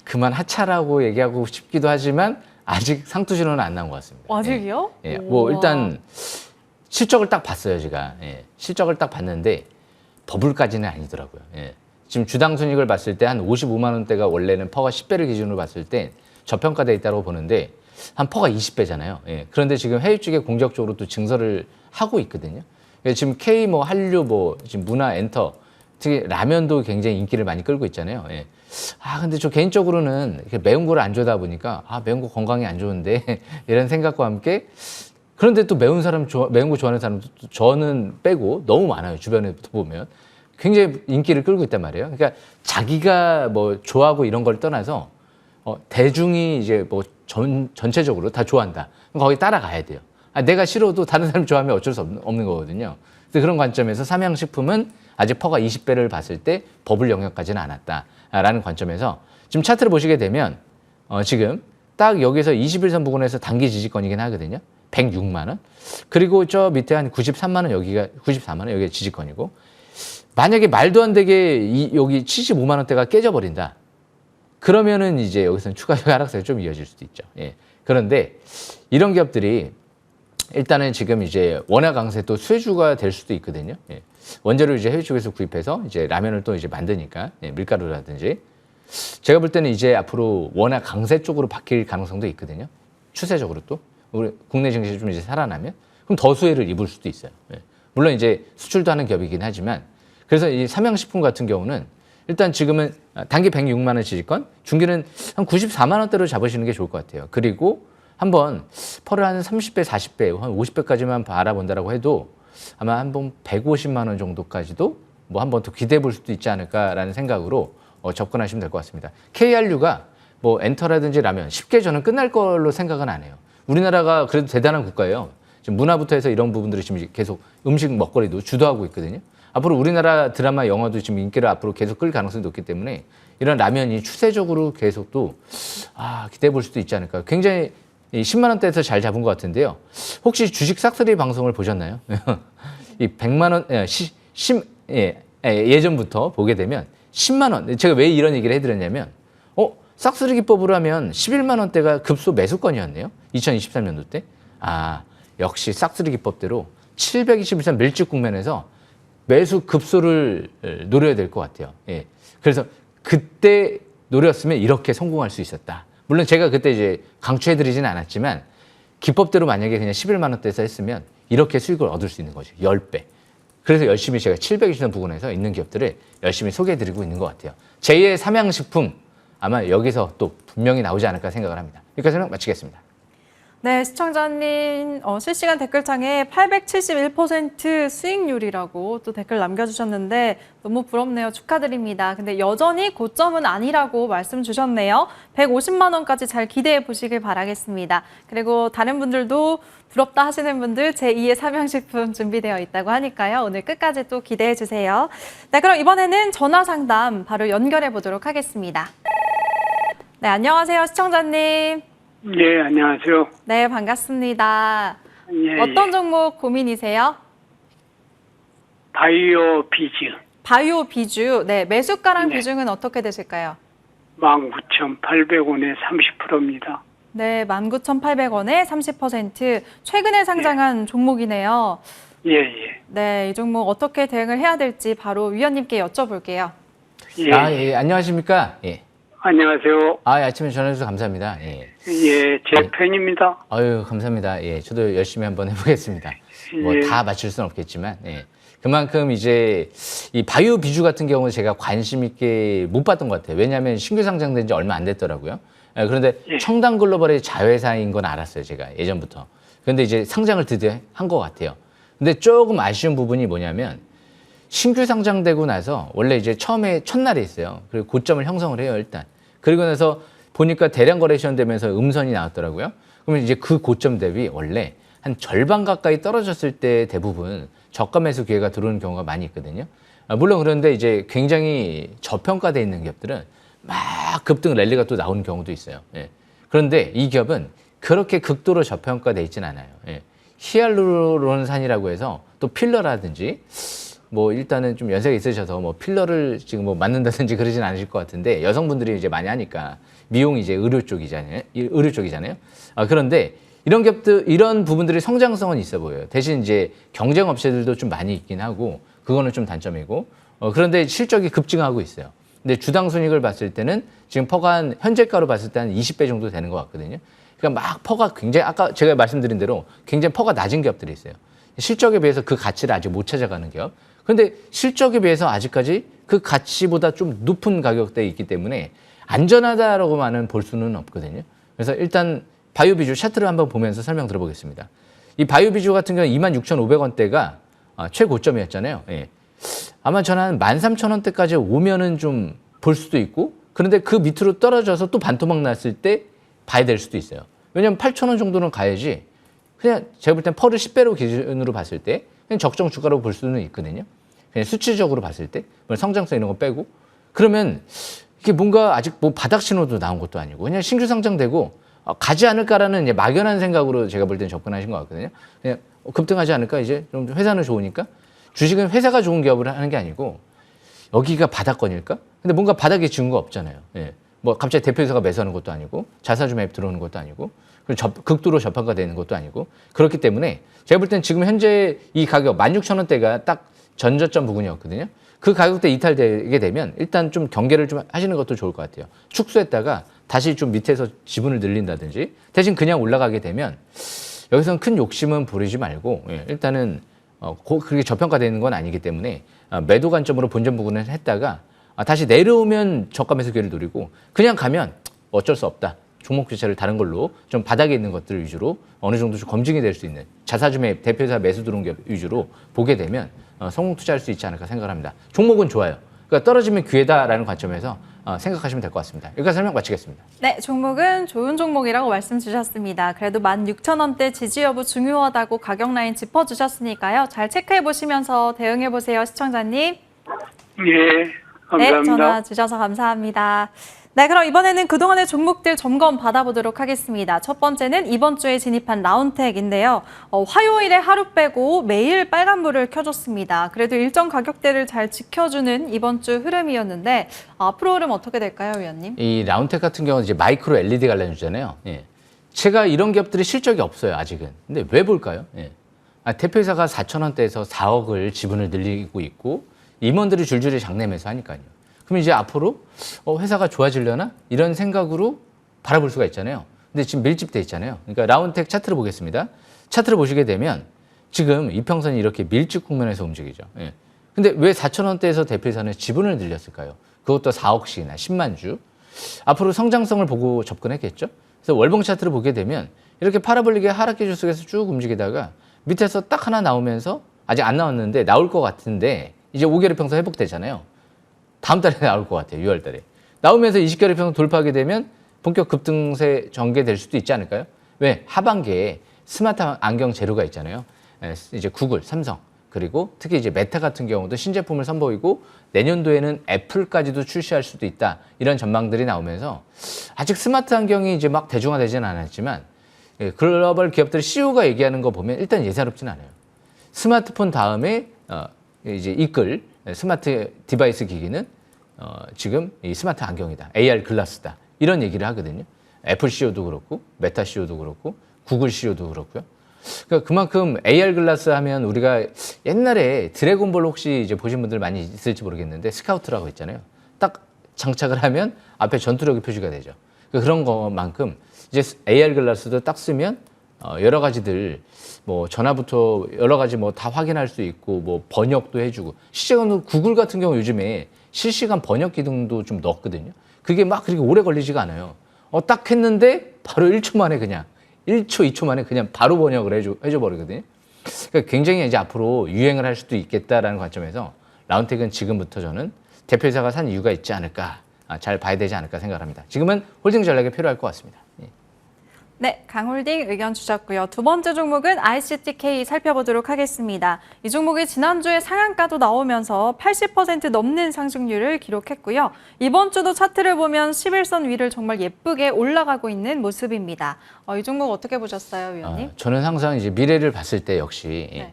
그만 하차라고 얘기하고 싶기도 하지만 아직 상투 신호는 안 나온 것 같습니다. 아직이요? 예. 뭐 일단 실적을 딱 봤어요, 제가. 실적을 딱 봤는데 버블까지는 아니더라고요. 지금 주당 순이익을 봤을 때 한 55만 원대가 원래는 퍼가 10배를 기준으로 봤을 때 저평가돼 있다고 보는데 한 퍼가 20배잖아요. 그런데 지금 해외 쪽에 공격적으로 또 증설을 하고 있거든요. 지금 K 뭐 한류 뭐 지금 문화 엔터 특히 라면도 굉장히 인기를 많이 끌고 있잖아요. 근데 저 개인적으로는 이렇게 매운 거를 안 좋아하다 보니까 매운 거 건강에 안 좋은데 이런 생각과 함께 그런데 또 매운 거 좋아하는 사람도 저는 빼고 너무 많아요. 주변에 보면. 굉장히 인기를 끌고 있단 말이에요. 그러니까 자기가 뭐 좋아하고 이런 걸 떠나서 대중이 이제 뭐 전체적으로 다 좋아한다. 그럼 거기 따라가야 돼요. 내가 싫어도 다른 사람이 좋아하면 어쩔 수 없는 거거든요. 그래서 그런 관점에서 삼양식품은 아직 퍼가 20배를 봤을 때 버블 영역까지는 않았다라는 관점에서 지금 차트를 보시게 되면 지금 딱 여기서 21선 부근에서 단기 지지권이긴 하거든요. 106만 원. 그리고 저 밑에 한 93만 원 여기가 94만 원 여기가 지지권이고 만약에 말도 안 되게 여기 75만 원대가 깨져버린다. 그러면은 이제 여기서는 추가 하락세가 좀 이어질 수도 있죠. 예. 그런데 이런 기업들이 일단은 지금 이제 원화 강세 또 수혜주가 될 수도 있거든요. 예. 원재료 이제 해외 쪽에서 구입해서 이제 라면을 또 이제 만드니까 예. 밀가루라든지 제가 볼 때는 이제 앞으로 원화 강세 쪽으로 바뀔 가능성도 있거든요. 추세적으로 또 우리 국내 증시 좀 이제 살아나면 그럼 더 수혜를 입을 수도 있어요. 예. 물론 이제 수출도 하는 기업이긴 하지만 그래서 이 삼양식품 같은 경우는 일단 지금은 단기 106만 원 지지권, 중기는 한 94만 원대로 잡으시는 게 좋을 것 같아요. 그리고 한번 펄을 한 30배, 40배, 한 50배까지만 바라본다라고 해도 아마 한번 150만 원 정도까지도 뭐 한번 더 기대해 볼 수도 있지 않을까라는 생각으로 접근하시면 될 것 같습니다. KRU가 뭐 엔터라든지 라면 쉽게 저는 끝날 걸로 생각은 안 해요. 우리나라가 그래도 대단한 국가예요. 지금 문화부터 해서 이런 부분들이 지금 계속 음식 먹거리도 주도하고 있거든요. 앞으로 우리나라 드라마, 영화도 지금 인기를 앞으로 계속 끌 가능성이 높기 때문에 이런 라면이 추세적으로 계속 또 기대해 볼 수도 있지 않을까. 굉장히 10만 원대에서 잘 잡은 것 같은데요. 혹시 주식 싹쓸이 방송을 보셨나요? 이 100만 원, 예전부터 보게 되면 10만 원. 제가 왜 이런 얘기를 해드렸냐면, 싹쓸이 기법으로 하면 11만 원대가 급소 매수권이었네요. 2023년도 때. 역시 싹쓸이 기법대로 721선 밀집 국면에서 매수 급소를 노려야 될 것 같아요. 예. 그래서 그때 노렸으면 이렇게 성공할 수 있었다. 물론 제가 그때 이제 강추해드리진 않았지만 기법대로 만약에 그냥 11만 원대에서 했으면 이렇게 수익을 얻을 수 있는 거죠. 10배. 그래서 열심히 제가 720선 부근에서 있는 기업들을 열심히 소개해드리고 있는 것 같아요. 제2의 삼양식품 아마 여기서 또 분명히 나오지 않을까 생각을 합니다. 여기까지 마치겠습니다. 네, 시청자님 실시간 댓글창에 871% 수익률이라고 또 댓글 남겨주셨는데 너무 부럽네요. 축하드립니다. 근데 여전히 고점은 아니라고 말씀 주셨네요. 150만 원까지 잘 기대해 보시길 바라겠습니다. 그리고 다른 분들도 부럽다 하시는 분들 제2의 삼양식품 준비되어 있다고 하니까요. 오늘 끝까지 또 기대해 주세요. 네, 그럼 이번에는 전화 상담 바로 연결해 보도록 하겠습니다. 네, 안녕하세요. 시청자님. 예, 안녕하세요. 네, 반갑습니다. 예, 어떤 종목 고민이세요? 바이오 비즈 바이오 비주. 네, 매수가랑 네. 비중은 어떻게 되실까요? 19,800원에 30%입니다. 네, 19,800원에 30%. 최근에 상장한 종목이네요. 예, 예. 네, 이 종목 어떻게 대응을 해야 될지 바로 위원님께 여쭤볼게요. 예. 예, 안녕하십니까? 예. 안녕하세요. 아침에 전화주셔서 감사합니다. 예. 예, 제 팬입니다. 아유, 감사합니다. 예, 저도 열심히 한번 해보겠습니다. 뭐 예. 다 맞출 수는 없겠지만, 예. 그만큼 이제 이 바이오 비주 같은 경우는 제가 관심 있게 못 봤던 것 같아요. 왜냐하면 신규 상장된 지 얼마 안 됐더라고요. 예, 그런데 예. 청담 글로벌의 자회사인 건 알았어요, 제가 예전부터. 그런데 이제 상장을 드디어 한 것 같아요. 근데 조금 아쉬운 부분이 뭐냐면 신규 상장되고 나서 원래 이제 처음에 첫날에 있어요. 그리고 고점을 형성을 해요, 일단. 그리고 나서 보니까 대량 거래 시연되면서 음선이 나왔더라고요. 그러면 이제 그 고점 대비 원래 한 절반 가까이 떨어졌을 때 대부분 저가 매수 기회가 들어오는 경우가 많이 있거든요. 물론 그런데 이제 굉장히 저평가되어 있는 기업들은 막 급등 랠리가 또 나오는 경우도 있어요. 예. 그런데 이 기업은 그렇게 극도로 저평가되어 있진 않아요. 예. 히알루론산이라고 해서 또 필러라든지 뭐 일단은 좀 연세가 있으셔서 뭐 필러를 지금 뭐 맞는다든지 그러진 않으실 것 같은데 여성분들이 이제 많이 하니까 미용 이제 의료 쪽이잖아요. 그런데 이런 기업들 이런 부분들이 성장성은 있어 보여요. 대신 이제 경쟁 업체들도 좀 많이 있긴 하고 그거는 좀 단점이고 그런데 실적이 급증하고 있어요. 근데 주당 순이익을 봤을 때는 지금 퍼가 한 현재가로 봤을 때 한 20배 정도 되는 것 같거든요. 그러니까 막 퍼가 굉장히 아까 제가 말씀드린 대로 굉장히 퍼가 낮은 기업들이 있어요. 실적에 비해서 그 가치를 아직 못 찾아가는 기업. 그런데 실적에 비해서 아직까지 그 가치보다 좀 높은 가격대에 있기 때문에 안전하다라고만은 볼 수는 없거든요. 그래서 일단 바이오비주 차트를 한번 보면서 설명 들어보겠습니다. 이 바이오비주 같은 경우는 26,500원대가 최고점이었잖아요. 예. 아마 저는 한 13,000원대까지 오면은 좀 볼 수도 있고 그런데 그 밑으로 떨어져서 또 반토막 났을 때 봐야 될 수도 있어요. 왜냐하면 8,000원 정도는 가야지 그냥 제가 볼 땐 펄을 10배로 기준으로 봤을 때 그냥 적정 주가로 볼 수는 있거든요. 그냥 수치적으로 봤을 때 성장성 이런 거 빼고 그러면 이게 뭔가 아직 뭐 바닥 신호도 나온 것도 아니고 그냥 신규 상장되고 가지 않을까라는 이제 막연한 생각으로 제가 볼 때는 접근하신 것 같거든요. 그냥 급등하지 않을까 이제 좀 회사는 좋으니까 주식은 회사가 좋은 기업을 하는 게 아니고 여기가 바닥권일까? 근데 뭔가 바닥에 지은 거 없잖아요. 예. 뭐 갑자기 대표이사가 매수하는 것도 아니고 자사주 매입 들어오는 것도 아니고 그리고 극도로 저평가 되는 것도 아니고 그렇기 때문에 제가 볼 때는 지금 현재 이 가격 16,000원대가 딱 전저점 부근이었거든요. 그 가격대 이탈되게 되면 일단 좀 경계를 좀 하시는 것도 좋을 것 같아요. 축소했다가 다시 좀 밑에서 지분을 늘린다든지 대신 그냥 올라가게 되면 여기서는 큰 욕심은 부리지 말고 일단은 그렇게 저평가되는 건 아니기 때문에 매도 관점으로 본전 부근을 했다가 다시 내려오면 저가 매수 기회를 노리고 그냥 가면 어쩔 수 없다. 종목 주체를 다른 걸로 좀 바닥에 있는 것들 위주로 어느 정도 좀 검증이 될 수 있는 자사주 매입, 대표이사 매수 들어온 기업 위주로 보게 되면 성공 투자할 수 있지 않을까 생각을 합니다. 종목은 좋아요. 그러니까 떨어지면 기회다라는 관점에서 생각하시면 될 것 같습니다. 여기까지 설명 마치겠습니다. 네, 종목은 좋은 종목이라고 말씀 주셨습니다. 그래도 16,000원대 지지 여부 중요하다고 가격 라인 짚어주셨으니까요. 잘 체크해 보시면서 대응해 보세요, 시청자님. 예, 감사합니다. 네, 전화 주셔서 감사합니다. 네, 그럼 이번에는 그동안의 종목들 점검 받아보도록 하겠습니다. 첫 번째는 이번 주에 진입한 라운텍인데요. 화요일에 하루 빼고 매일 빨간불을 켜줬습니다. 그래도 일정 가격대를 잘 지켜주는 이번 주 흐름이었는데 앞으로 흐름 어떻게 될까요, 위원님? 이 라운텍 같은 경우는 이제 마이크로 LED 관련주잖아요. 예. 제가 이런 기업들이 실적이 없어요, 아직은. 근데 왜 볼까요? 예. 대표이사가 4,000원대에서 4억을 지분을 늘리고 있고 임원들이 줄줄이 장내 매수하니까요. 그럼 이제 앞으로 회사가 좋아지려나? 이런 생각으로 바라볼 수가 있잖아요. 근데 지금 밀집돼 있잖아요. 그러니까 라운텍 차트를 보겠습니다. 차트를 보시게 되면 지금 이평선이 이렇게 밀집 국면에서 움직이죠. 예. 근데 왜 4,000원대에서 대표이사는 지분을 늘렸을까요? 그것도 4억씩이나 10만 주. 앞으로 성장성을 보고 접근했겠죠. 그래서 월봉 차트를 보게 되면 이렇게 파라볼릭의 하락기조 속에서 쭉 움직이다가 밑에서 딱 하나 나오면서 아직 안 나왔는데 나올 것 같은데 이제 5개월 평선 회복되잖아요. 다음 달에 나올 것 같아요. 6월 달에. 나오면서 20개월 평선 돌파하게 되면 본격 급등세 전개될 수도 있지 않을까요? 왜? 하반기에 스마트 안경 재료가 있잖아요. 이제 구글, 삼성, 그리고 특히 이제 메타 같은 경우도 신제품을 선보이고 내년도에는 애플까지도 출시할 수도 있다. 이런 전망들이 나오면서 아직 스마트 안경이 이제 막 대중화되지는 않았지만 글로벌 기업들의 CEO가 얘기하는 거 보면 일단 예사롭진 않아요. 스마트폰 다음에 이제 이끌 스마트 디바이스 기기는 지금 이 스마트 안경이다. AR 글라스다. 이런 얘기를 하거든요. 애플 CEO도 그렇고 메타 CEO도 그렇고 구글 CEO도 그렇고요. 그러니까 그만큼 AR 글라스 하면 우리가 옛날에 드래곤볼 혹시 이제 보신 분들 많이 있을지 모르겠는데 스카우트라고 있잖아요. 딱 장착을 하면 앞에 전투력이 표시가 되죠. 그런 것만큼 이제 AR 글라스도 딱 쓰면 여러 가지들 뭐 전화부터 여러 가지 뭐 다 확인할 수 있고 뭐 번역도 해주고 실시간으로 구글 같은 경우 요즘에 실시간 번역 기능도 좀 넣었거든요. 그게 막 그렇게 오래 걸리지가 않아요. 딱 했는데 바로 1초 만에 그냥 1초, 2초 만에 그냥 바로 번역을 해줘 버리거든요. 그러니까 굉장히 이제 앞으로 유행을 할 수도 있겠다라는 관점에서 라운텍은 지금부터 저는 대표이사가 산 이유가 있지 않을까, 잘 봐야 되지 않을까 생각합니다. 지금은 홀딩 전략이 필요할 것 같습니다. 네, 강홀딩 의견 주셨고요. 두 번째 종목은 ICTK 살펴보도록 하겠습니다. 이 종목이 지난주에 상한가도 나오면서 80% 넘는 상승률을 기록했고요. 이번 주도 차트를 보면 11선 위를 정말 예쁘게 올라가고 있는 모습입니다. 이 종목 어떻게 보셨어요, 위원님? 저는 항상 이제 미래를 봤을 때 역시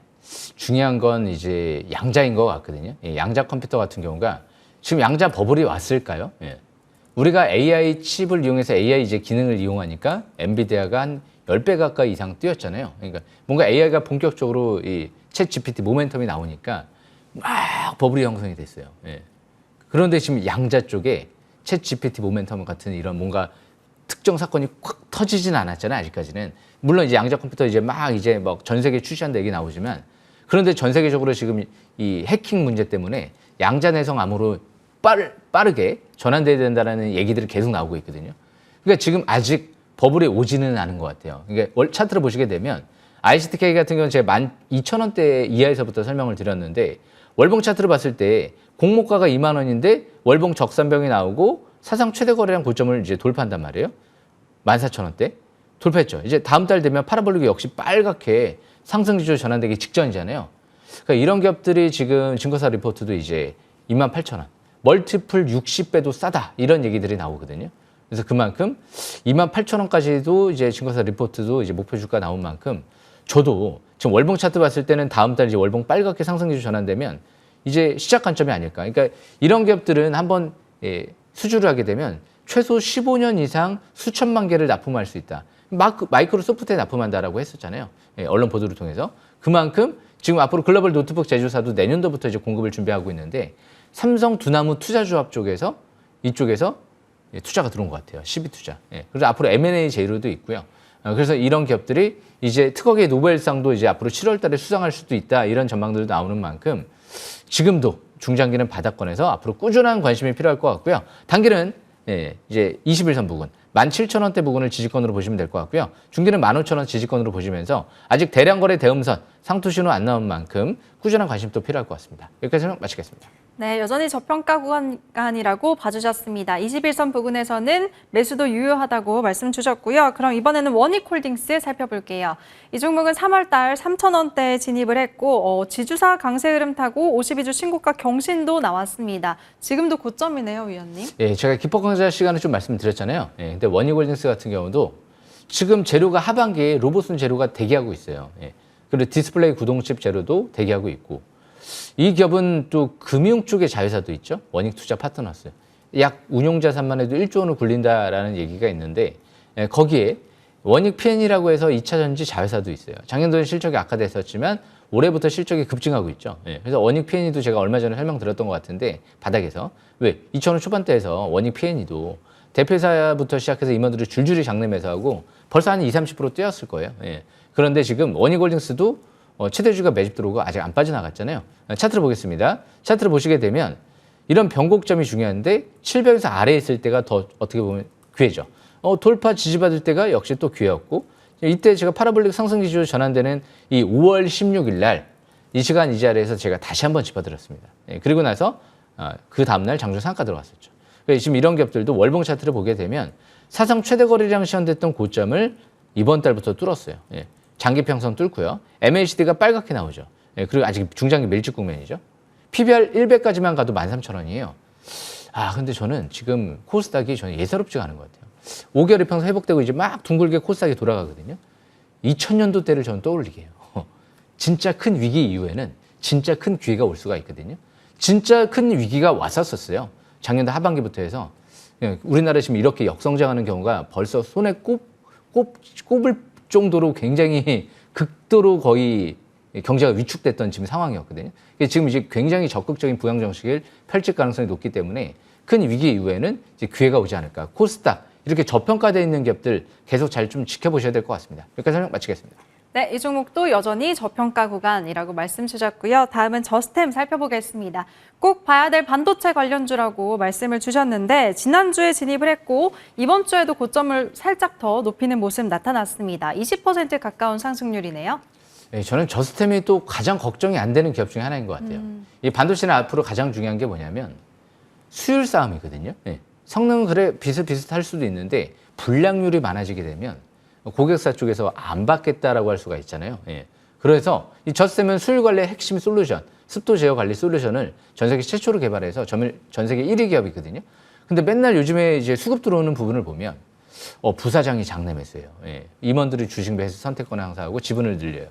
중요한 건 이제 양자인 것 같거든요. 양자 컴퓨터 같은 경우가 지금 양자 버블이 왔을까요? 우리가 AI 칩을 이용해서 AI 이제 기능을 이용하니까 엔비디아가 한 10배 가까이 이상 뛰었잖아요. 그러니까 뭔가 AI가 본격적으로 이 챗 GPT 모멘텀이 나오니까 막 버블이 형성이 됐어요. 그런데 지금 양자 쪽에 챗 GPT 모멘텀 같은 이런 뭔가 특정 사건이 콱 터지진 않았잖아요. 아직까지는. 물론 이제 양자 컴퓨터 이제 막 전 세계 출시한다 얘기 나오지만 그런데 전 세계적으로 지금 이 해킹 문제 때문에 양자 내성 암호로 빠르게 전환돼야 된다는 얘기들이 계속 나오고 있거든요. 그러니까 지금 아직 버블에 오지는 않은 것 같아요. 그러니까 차트를 보시게 되면 ICTK 같은 경우는 제가 12,000원대 이하에서부터 설명을 드렸는데 월봉 차트를 봤을 때 공모가가 2만 원인데 월봉 적산병이 나오고 사상 최대 거래량 고점을 이제 돌파한단 말이에요. 14,000원대 돌파했죠. 이제 다음 달 되면 파라볼릭이 역시 빨갛게 상승 지조 전환되기 직전이잖아요. 그러니까 이런 기업들이 지금 증거사 리포트도 이제 28,000원. 멀티플 60배도 싸다 이런 얘기들이 나오거든요. 그래서 그만큼 28,000원까지도 이제 증권사 리포트도 이제 목표 주가 나온 만큼 저도 지금 월봉 차트 봤을 때는 다음 달 이제 월봉 빨갛게 상승 기조 전환되면 이제 시작 관점이 아닐까. 그러니까 이런 기업들은 한번 수주를 하게 되면 최소 15년 이상 수천만 개를 납품할 수 있다. 마이크로소프트에 납품한다라고 했었잖아요. 언론 보도를 통해서. 그만큼 지금 앞으로 글로벌 노트북 제조사도 내년도부터 이제 공급을 준비하고 있는데 삼성 두나무 투자조합 쪽에서 이쪽에서 투자가 들어온 것 같아요. 12투자. 그래서 앞으로 M&A 제로도 있고요. 그래서 이런 기업들이 이제 특허계 노벨상도 이제 앞으로 7월 달에 수상할 수도 있다. 이런 전망들도 나오는 만큼 지금도 중장기는 바닥권에서 앞으로 꾸준한 관심이 필요할 것 같고요. 단기는 이제 21선 부근 17,000원대 부근을 지지권으로 보시면 될 것 같고요. 중기는 15,000원 지지권으로 보시면서 아직 대량 거래 대음선 상투 신호 안 나온 만큼 꾸준한 관심도 필요할 것 같습니다. 여기까지 설명 마치겠습니다. 네, 여전히 저평가 구간이라고 봐주셨습니다. 21선 부근에서는 매수도 유효하다고 말씀 주셨고요. 그럼 이번에는 원익홀딩스 살펴볼게요. 이 종목은 3월 달 3,000원대에 진입을 했고 지주사 강세 흐름 타고 52주 신고가 경신도 나왔습니다. 지금도 고점이네요, 위원님. 제가 기법 강좌 시간에 좀 말씀드렸잖아요. 근데 원익홀딩스 같은 경우도 지금 재료가 하반기에 로봇순 재료가 대기하고 있어요. 그리고 디스플레이 구동칩 재료도 대기하고 있고 이 기업은 또 금융 쪽의 자회사도 있죠. 원익투자 파트너스. 약 운용자산만 해도 1조 원을 굴린다라는 얘기가 있는데 거기에 원익 PN이라고 해서 2차 전지 자회사도 있어요. 작년도에 실적이 악화됐었지만 올해부터 실적이 급증하고 있죠. 그래서 원익 PN이도 제가 얼마 전에 설명드렸던 것 같은데 바닥에서 왜 2,000원 초반대에서 원익 PN이도 대표사부터 시작해서 임원들이 줄줄이 장내 매수하고 벌써 한 20-30% 뛰었을 거예요. 그런데 지금 원익홀딩스도 최대주가 매집 들어오고 아직 안 빠져나갔잖아요. 차트를 보겠습니다. 차트를 보시게 되면 이런 변곡점이 중요한데 700에서 아래에 있을 때가 더 어떻게 보면 기회죠. 돌파 지지받을 때가 역시 또 기회였고 이때 제가 파라볼릭 상승 기조 전환되는 이 5월 16일 날 이 시간 이 자리에서 제가 다시 한번 짚어드렸습니다. 그리고 나서 그 다음날 장중 상가 들어갔었죠. 지금 이런 기업들도 월봉 차트를 보게 되면 사상 최대 거래량 시현됐던 고점을 이번 달부터 뚫었어요. 장기 평선 뚫고요. MACD가 빨갛게 나오죠. 그리고 아직 중장기 밀집 국면이죠. PBR 100까지만 가도 13,000원이에요. 근데 저는 지금 코스닥이 저는 예사롭지가 않은 것 같아요. 5개월의 평선 회복되고 이제 막 둥글게 코스닥이 돌아가거든요. 2000년도 때를 저는 떠올리게 해요. 진짜 큰 위기 이후에는 진짜 큰 기회가 올 수가 있거든요. 진짜 큰 위기가 왔었어요. 작년도 하반기부터 해서 우리나라 지금 이렇게 역성장하는 경우가 벌써 손에 꼽을 정도로 굉장히 극도로 거의 경제가 위축됐던 지금 상황이었거든요. 지금 이제 굉장히 적극적인 부양 정책을 펼칠 가능성이 높기 때문에 큰 위기 이후에는 이제 기회가 오지 않을까. 코스닥 이렇게 저평가되어 있는 기업들 계속 잘 좀 지켜보셔야 될 것 같습니다. 여기까지 설명 마치겠습니다. 네, 이 종목도 여전히 저평가 구간이라고 말씀 주셨고요. 다음은 저스템 살펴보겠습니다. 꼭 봐야 될 반도체 관련주라고 말씀을 주셨는데 지난주에 진입을 했고 이번 주에도 고점을 살짝 더 높이는 모습 나타났습니다. 20% 가까운 상승률이네요. 저는 저스템이 또 가장 걱정이 안 되는 기업 중에 하나인 것 같아요. 이 반도체는 앞으로 가장 중요한 게 뭐냐면 수율 싸움이거든요. 성능은 그래 비슷비슷할 수도 있는데 불량률이 많아지게 되면 고객사 쪽에서 안 받겠다라고 할 수가 있잖아요. 그래서 이 저스템은 수율 관리의 핵심 솔루션, 습도 제어 관리 솔루션을 전 세계 최초로 개발해서 전 세계 1위 기업이거든요. 근데 맨날 요즘에 이제 수급 들어오는 부분을 보면 부사장이 장내 매수해요. 임원들이 주식 매수 선택권을 행사하고 지분을 늘려요.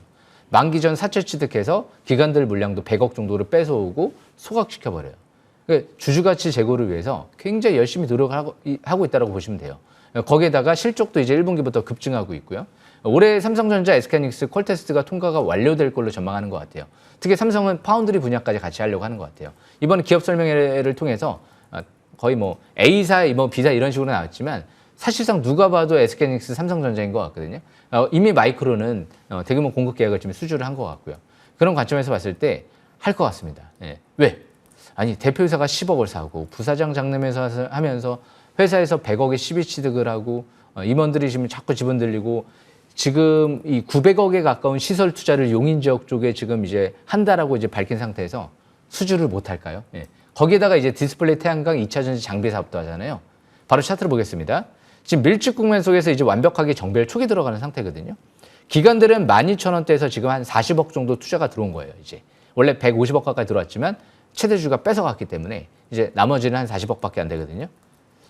만기 전 사채 취득해서 기관들 물량도 100억 정도를 뺏어오고 소각시켜버려요. 주주가치 제고를 위해서 굉장히 열심히 노력하고 있다고 보시면 돼요. 거기에다가 실적도 이제 1분기부터 급증하고 있고요. 올해 삼성전자, SK하이닉스, 퀄테스트가 통과가 완료될 걸로 전망하는 것 같아요. 특히 삼성은 파운드리 분야까지 같이 하려고 하는 것 같아요. 이번 기업 설명회를 통해서 거의 뭐 A사, B사 이런 식으로 나왔지만 사실상 누가 봐도 SK하이닉스, 삼성전자인 것 같거든요. 이미 마이크로는 대규모 공급 계약을 지금 수주를 한 것 같고요. 그런 관점에서 봤을 때 할 것 같습니다. 왜? 아니 대표이사가 10억을 사고 부사장 장내면서 하면서 회사에서 100억의 시비 취득을 하고 임원들이 지금 자꾸 지분 들리고 지금 이 900억에 가까운 시설 투자를 용인 지역 쪽에 지금 이제 한다라고 이제 밝힌 상태에서 수주를 못 할까요? 거기에다가 이제 디스플레이 태양광 2차 전지 장비 사업도 하잖아요. 바로 차트를 보겠습니다. 지금 밀집 국면 속에서 이제 완벽하게 정비를 초기 들어가는 상태거든요. 기관들은 12,000원대에서 지금 한 40억 정도 투자가 들어온 거예요. 이제 원래 150억 가까이 들어왔지만 최대주가 뺏어갔기 때문에 이제 나머지는 한 40억밖에 안 되거든요.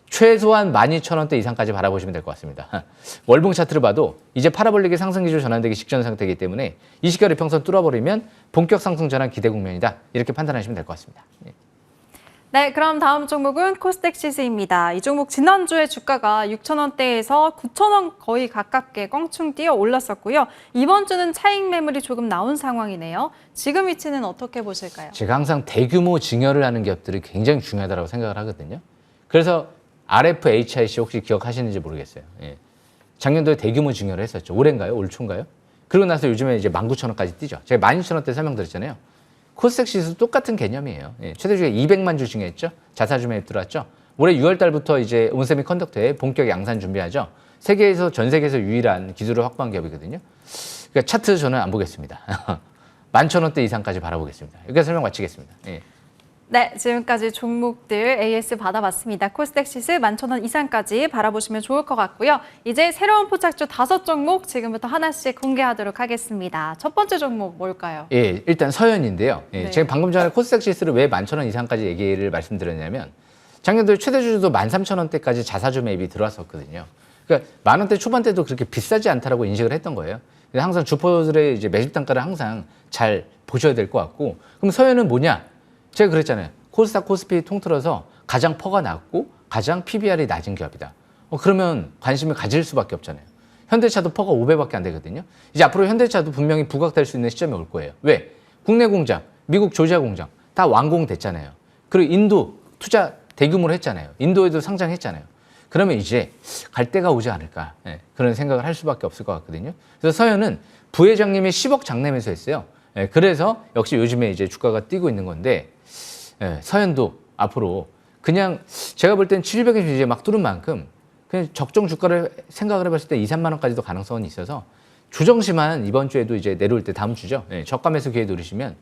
최소한 12,000원대 이상까지 바라보시면 될 것 같습니다. 월봉 차트를 봐도 이제 파라볼릭의 상승 기조 전환되기 직전 상태이기 때문에 이 시가를 평선 뚫어버리면 본격 상승 전환 기대 국면이다. 이렇게 판단하시면 될 것 같습니다. 네, 그럼 다음 종목은 코스닥시스입니다. 이 종목 지난주에 주가가 6,000원대에서 9,000원 거의 가깝게 껑충 뛰어 올랐었고요. 이번 주는 차익 매물이 조금 나온 상황이네요. 지금 위치는 어떻게 보실까요? 제가 항상 대규모 증여를 하는 기업들이 굉장히 중요하다고 생각을 하거든요. 그래서 RFHIC 혹시 기억하시는지 모르겠어요. 예. 작년도에 대규모 증여를 했었죠. 올해인가요? 올 초인가요? 그리고 나서 요즘에 이제 19,000원까지 뛰죠. 제가 12,000원대 설명드렸잖아요. 코스닥시스도 똑같은 개념이에요. 예. 최대 주가 200만 주 증여했죠. 자사주 매입 들어왔죠. 올해 6월 달부터 이제 온세미컨덕터에 본격 양산 준비하죠. 전 세계에서 유일한 기술을 확보한 기업이거든요. 그러니까 차트 저는 안 보겠습니다. 11,000원대 이상까지 바라보겠습니다. 여기까지 설명 마치겠습니다. 예. 네, 지금까지 종목들 AS 받아봤습니다. 코스닥시스 11,000원 이상까지 바라보시면 좋을 것 같고요. 이제 새로운 포착주 5종목 지금부터 하나씩 공개하도록 하겠습니다. 첫 번째 종목 뭘까요? 예, 일단 서현인데요. 예, 네. 제가 방금 전에 코스닥시스를 왜 11,000원 이상까지 얘기를 말씀드렸냐면 작년도에 최대 주주도 13,000원대까지 자사주 매입이 들어왔었거든요. 그러니까 10,000원대 초반대도 그렇게 비싸지 않다라고 인식을 했던 거예요. 그래서 항상 주포들의 이제 매집 단가를 항상 잘 보셔야 될 것 같고, 그럼 서현은 뭐냐? 제가 그랬잖아요. 코스닥, 코스피 통틀어서 가장 퍼가 낮고 가장 PBR이 낮은 기업이다. 그러면 관심을 가질 수밖에 없잖아요. 현대차도 퍼가 5배밖에 안 되거든요. 이제 앞으로 현대차도 분명히 부각될 수 있는 시점이 올 거예요. 왜? 국내 공장, 미국 조지아 공장 다 완공됐잖아요. 그리고 인도 투자 대규모로 했잖아요. 인도에도 상장했잖아요. 그러면 이제 갈 때가 오지 않을까. 예, 그런 생각을 할 수밖에 없을 것 같거든요. 그래서 서현은 부회장님이 10억 장내매수 했어요. 예, 그래서 역시 요즘에 이제 주가가 뛰고 있는 건데, 예, 서현도 앞으로 그냥 제가 볼 땐 700에 이제 막 뚫은 만큼 그냥 적정 주가를 생각을 해봤을 때 2, 3만 원까지도 가능성은 있어서 조정시만 이번 주에도 이제 내려올 때 다음 주죠. 예, 저가 매수 기회 노리시면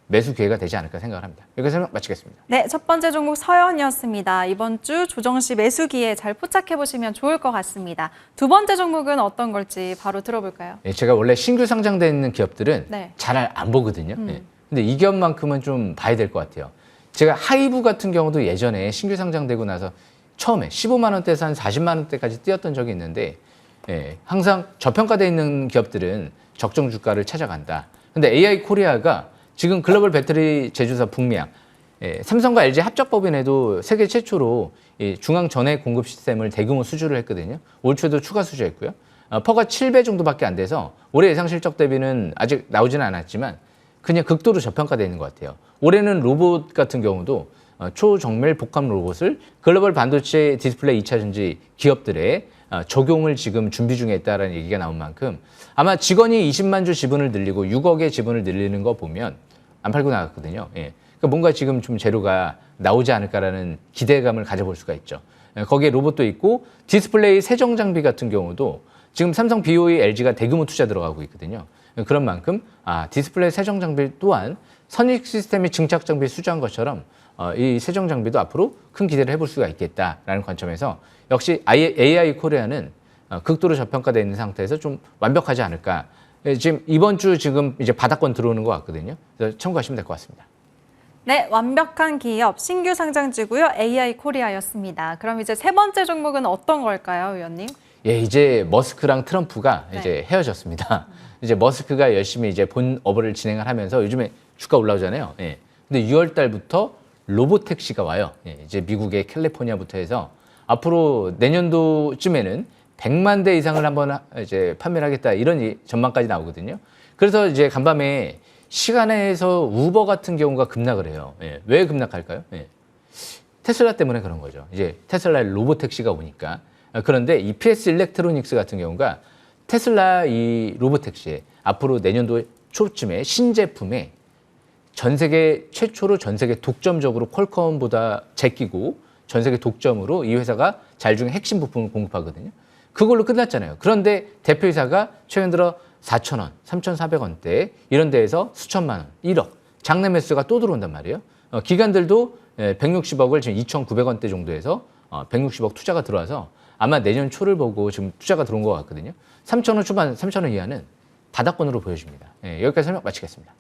매수 기회가 되지 않을까 생각을 합니다. 여기서 설명 마치겠습니다. 네, 첫 번째 종목 서현이었습니다. 이번 주 조정시 매수기에 잘 포착해 보시면 좋을 것 같습니다. 두 번째 종목은 어떤 걸지 바로 들어볼까요? 예, 제가 원래 신규 상장돼 있는 기업들은 네. 잘 안 보거든요. 예. 근데 이 기업만큼은 좀 봐야 될 것 같아요. 제가 하이브 같은 경우도 예전에 신규 상장되고 나서 처음에 15만 원대에서 한 40만 원대까지 뛰었던 적이 있는데, 예, 항상 저평가되어 있는 기업들은 적정 주가를 찾아간다. 근데 AI 코리아가 지금 글로벌 배터리 제조사 북미양, 예, 삼성과 LG 합작법인에도 세계 최초로 이 중앙 전해 공급 시스템을 대규모 수주를 했거든요. 올 초에도 추가 수주했고요. 퍼가 7배 정도밖에 안 돼서 올해 예상 실적 대비는 아직 나오지는 않았지만 그냥 극도로 저평가되어 있는 것 같아요. 올해는 로봇 같은 경우도 초정밀 복합 로봇을 글로벌 반도체 디스플레이 2차 전지 기업들의 적용을 지금 준비 중에 있다는 얘기가 나온 만큼 아마 직원이 20만 주 지분을 늘리고 6억의 지분을 늘리는 거 보면 안 팔고 나갔거든요. 예. 그러니까 뭔가 지금 좀 재료가 나오지 않을까라는 기대감을 가져볼 수가 있죠. 예, 거기에 로봇도 있고 디스플레이 세정 장비 같은 경우도 지금 삼성, BOE, LG가 대규모 투자 들어가고 있거든요. 그런 만큼 디스플레이 세정 장비 또한 선익 시스템이 증착 장비 수주한 것처럼 이 세정 장비도 앞으로 큰 기대를 해볼 수가 있겠다라는 관점에서 역시 AI 코리아는 극도로 저평가되어 있는 상태에서 좀 완벽하지 않을까. 지금 이번 주 지금 이제 바닥권 들어오는 것 같거든요. 그래서 참고하시면 될 것 같습니다. 네, 완벽한 기업 신규 상장주고요. AI 코리아였습니다. 그럼 이제 세 번째 종목은 어떤 걸까요, 의원님? 예, 이제 머스크랑 트럼프가 네. 이제 헤어졌습니다. 이제 머스크가 열심히 이제 본 업을 진행을 하면서 요즘에 주가 올라오잖아요. 예. 근데 6월 달부터 로봇 택시가 와요. 예, 이제 미국의 캘리포니아부터 해서 앞으로 내년도쯤에는 100만 대 이상을 한번 이제 판매를 하겠다 이런 전망까지 나오거든요. 그래서 이제 간밤에 시간에서 우버 같은 경우가 급락을 해요. 예. 왜 급락할까요? 예. 테슬라 때문에 그런 거죠. 이제 테슬라의 로봇 택시가 오니까. 그런데 이 PS 일렉트로닉스 같은 경우가 테슬라 이 로봇 택시에 앞으로 내년도 초쯤에 신제품에 전 세계 최초로 전 세계 독점적으로 퀄컴보다 제끼고 전 세계 독점으로 이 회사가 자율주행 핵심 부품을 공급하거든요. 그걸로 끝났잖아요. 그런데 대표이사가 최근 들어 4,000원, 3,400원대 이런 데에서 수천만 원, 1억 장내 매수가 또 들어온단 말이에요. 기관들도 160억을 지금 2,900원대 정도에서 160억 투자가 들어와서 아마 내년 초를 보고 지금 투자가 들어온 것 같거든요. 3,000원 초반, 3,000원 이하는 바닥권으로 보여집니다. 예, 여기까지 설명 마치겠습니다.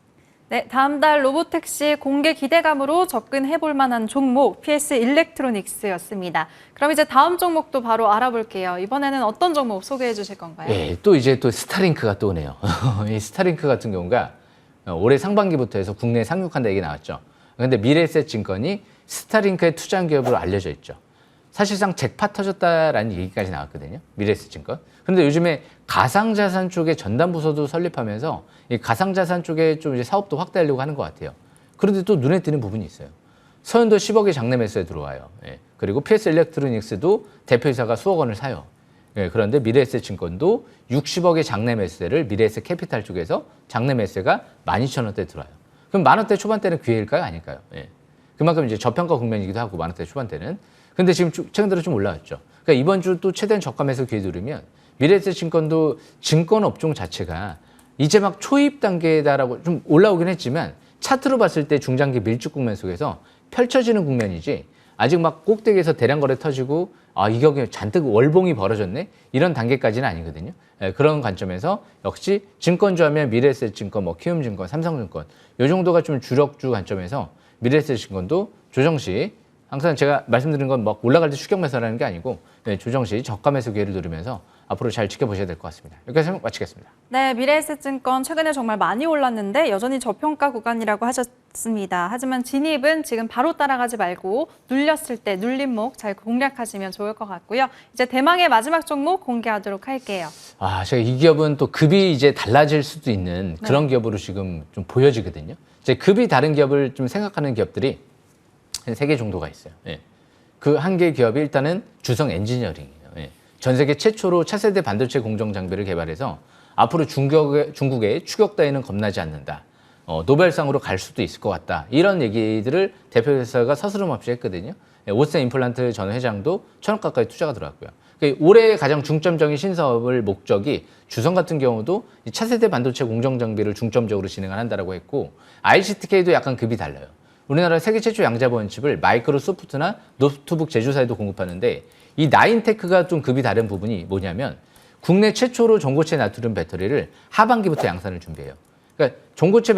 네, 다음 달 로보택시 공개 기대감으로 접근해볼 만한 종목 PS 일렉트로닉스였습니다. 그럼 이제 다음 종목도 바로 알아볼게요. 이번에는 어떤 종목 소개해 주실 건가요? 예, 또 이제 또 스타링크가 또 오네요. 이 스타링크 같은 경우가 올해 상반기부터 해서 국내에 상륙한다 얘기 나왔죠. 그런데 미래에셋증권이 스타링크의 투자한 기업으로 알려져 있죠. 사실상 잭팟 터졌다라는 얘기까지 나왔거든요. 미래에셋증권. 그런데 요즘에 가상자산 쪽에 전담부서도 설립하면서 이 가상자산 쪽에 좀 이제 사업도 확대하려고 하는 것 같아요. 그런데 또 눈에 띄는 부분이 있어요. 서현도 10억의 장내 매수에 들어와요. 예. 그리고 PS 일렉트로닉스도 대표이사가 수억 원을 사요. 예. 그런데 미래에셋증권도 60억의 장내 매수세를 미래에셋 캐피탈 쪽에서 장내 매수세가 12,000원대 들어와요. 그럼 10,000원대 초반대는 기회일까요? 아닐까요? 예. 그만큼 이제 저평가 국면이기도 하고 10,000원대 초반대는. 근데 지금 최근 들어 좀 올라왔죠. 그러니까 이번 주 또 최대한 저가 매수 기회 누르면 미래에셋증권도 증권 업종 자체가 이제 막 초입 단계다라고 좀 올라오긴 했지만 차트로 봤을 때 중장기 밀집 국면 속에서 펼쳐지는 국면이지 아직 막 꼭대기에서 대량 거래 터지고 이 격에 잔뜩 월봉이 벌어졌네 이런 단계까지는 아니거든요. 예, 그런 관점에서 역시 증권주 하면 미래에셋증권, 뭐 키움증권, 삼성증권 이 정도가 좀 주력주 관점에서 미래에셋증권도 조정 시 항상 제가 말씀드린 건 막 올라갈 때 추격 매수라는 게 아니고 조정 시 저가 매수 기회를 누리면서 앞으로 잘 지켜보셔야 될 것 같습니다. 여기까지 설명 마치겠습니다. 네, 미래에셋증권 최근에 정말 많이 올랐는데 여전히 저평가 구간이라고 하셨습니다. 하지만 진입은 지금 바로 따라가지 말고 눌렸을 때 눌림목 잘 공략하시면 좋을 것 같고요. 이제 대망의 마지막 종목 공개하도록 할게요. 제가 이 기업은 또 급이 이제 달라질 수도 있는 그런 기업으로 지금 좀 보여지거든요. 이제 급이 다른 기업을 좀 생각하는 기업들이 한 3개 정도가 있어요. 예. 그 한 개의 기업이 일단은 주성 엔지니어링이에요. 예. 전 세계 최초로 차세대 반도체 공정 장비를 개발해서 앞으로 중국의 추격 따위는 겁나지 않는다. 노벨상으로 갈 수도 있을 것 같다. 이런 얘기들을 대표회사가 서스럼 없이 했거든요. 예. 오센 임플란트 전 회장도 1,000억 가까이 투자가 들어왔고요. 그러니까 올해 가장 중점적인 신사업을 목적이 주성 같은 경우도 이 차세대 반도체 공정 장비를 중점적으로 진행을 한다라고 했고 ICTK도 약간 급이 달라요. 우리나라 세계 최초 양자보안 칩을 마이크로소프트나 노트북 제조사에도 공급하는데 이 나인테크가 좀 급이 다른 부분이 뭐냐면 국내 최초로 전고체 나트륨 배터리를 하반기부터 양산을 준비해요. 그러니까 전고체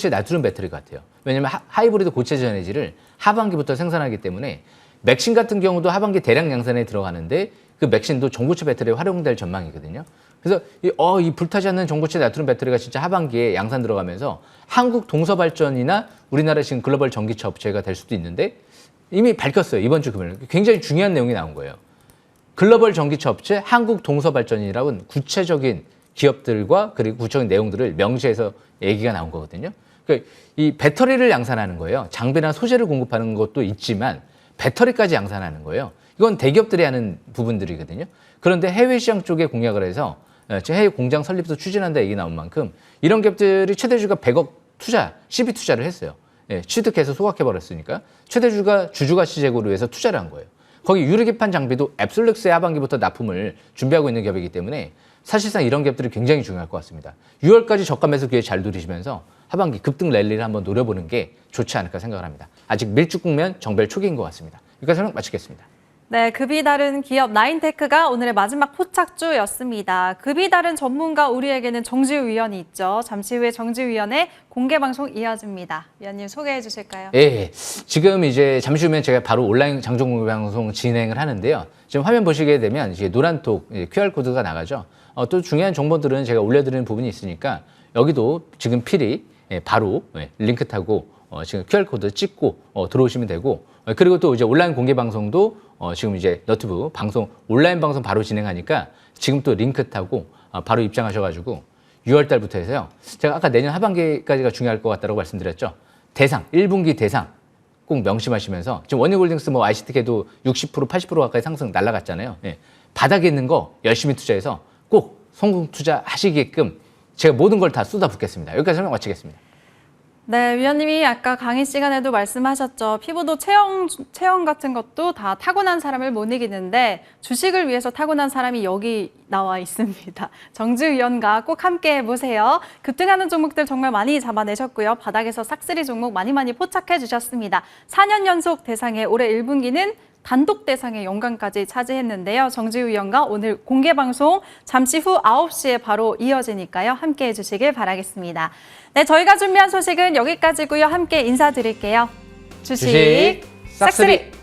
나트륨 배터리 같아요. 왜냐하면 하이브리드 고체 전해질을 하반기부터 생산하기 때문에 맥신 같은 경우도 하반기 대량 양산에 들어가는데 그 맥신도 전고체 배터리에 활용될 전망이거든요. 그래서 이 불타지 않는 전고체 나트륨 배터리가 진짜 하반기에 양산 들어가면서 한국 동서발전이나 우리나라 지금 글로벌 전기차 업체가 될 수도 있는데 이미 밝혔어요. 이번 주 금요일. 굉장히 중요한 내용이 나온 거예요. 글로벌 전기차 업체 한국 동서발전이라는 구체적인 기업들과 그리고 구체적인 내용들을 명시해서 얘기가 나온 거거든요. 그러니까 이 배터리를 양산하는 거예요. 장비나 소재를 공급하는 것도 있지만 배터리까지 양산하는 거예요. 이건 대기업들이 하는 부분들이거든요. 그런데 해외 시장 쪽에 공략을 해서 해외 공장 설립도 추진한다 얘기 나온 만큼 이런 기업들이 최대주가 100억 투자, CB 투자를 했어요. 예, 취득해서 소각해버렸으니까 최대주가 주주가치 제고를 위해서 투자를 한 거예요. 거기 유리기판 장비도 앱솔렉스의 하반기부터 납품을 준비하고 있는 기업이기 때문에 사실상 이런 기업들이 굉장히 중요할 것 같습니다. 6월까지 저가 매수 기회 잘 누리시면서 하반기 급등 랠리를 한번 노려보는 게 좋지 않을까 생각을 합니다. 아직 밀집 국면 정벨 초기인 것 같습니다. 여기까지 설명 마치겠습니다. 네, 급이 다른 기업 나인테크가 오늘의 마지막 포착주였습니다. 급이 다른 전문가 우리에게는 정지우 위원이 있죠. 잠시 후에 정지우 위원의 공개 방송 이어집니다. 위원님 소개해 주실까요? 예, 지금 이제 잠시 후면 제가 바로 온라인 장정 공개 방송 진행을 하는데요. 지금 화면 보시게 되면 이제 노란톡 QR 코드가 나가죠. 또 중요한 정보들은 제가 올려드리는 부분이 있으니까 여기도 지금 필히 바로 링크 타고 지금 QR 코드 찍고 들어오시면 되고 그리고 또 이제 온라인 공개 방송도 지금 이제 너튜브 방송 온라인 방송 바로 진행하니까 지금 또 링크 타고 바로 입장하셔가지고 6월 달부터 해서요. 제가 아까 내년 하반기까지가 중요할 것 같다고 말씀드렸죠. 대상 1분기 대상 꼭 명심하시면서 지금 원유홀딩스 뭐 ICTK도 60% 80% 가까이 상승 날라갔잖아요. 예. 바닥에 있는 거 열심히 투자해서 꼭 성공 투자하시게끔 제가 모든 걸 다 쏟아붓겠습니다. 여기까지 설명 마치겠습니다. 네, 위원님이 아까 강의 시간에도 말씀하셨죠. 피부도 체형 같은 것도 다 타고난 사람을 못 이기는데 주식을 위해서 타고난 사람이 여기 나와 있습니다. 정지우 위원과 꼭 함께 해보세요. 급등하는 종목들 정말 많이 잡아내셨고요. 바닥에서 싹쓸이 종목 많이 포착해 주셨습니다. 4년 연속 대상에 올해 1분기는 단독 대상의 영광까지 차지했는데요. 정지우 위원과 오늘 공개 방송 잠시 후 9시에 바로 이어지니까요. 함께해 주시길 바라겠습니다. 네, 저희가 준비한 소식은 여기까지고요. 함께 인사드릴게요. 주식 싹쓸이.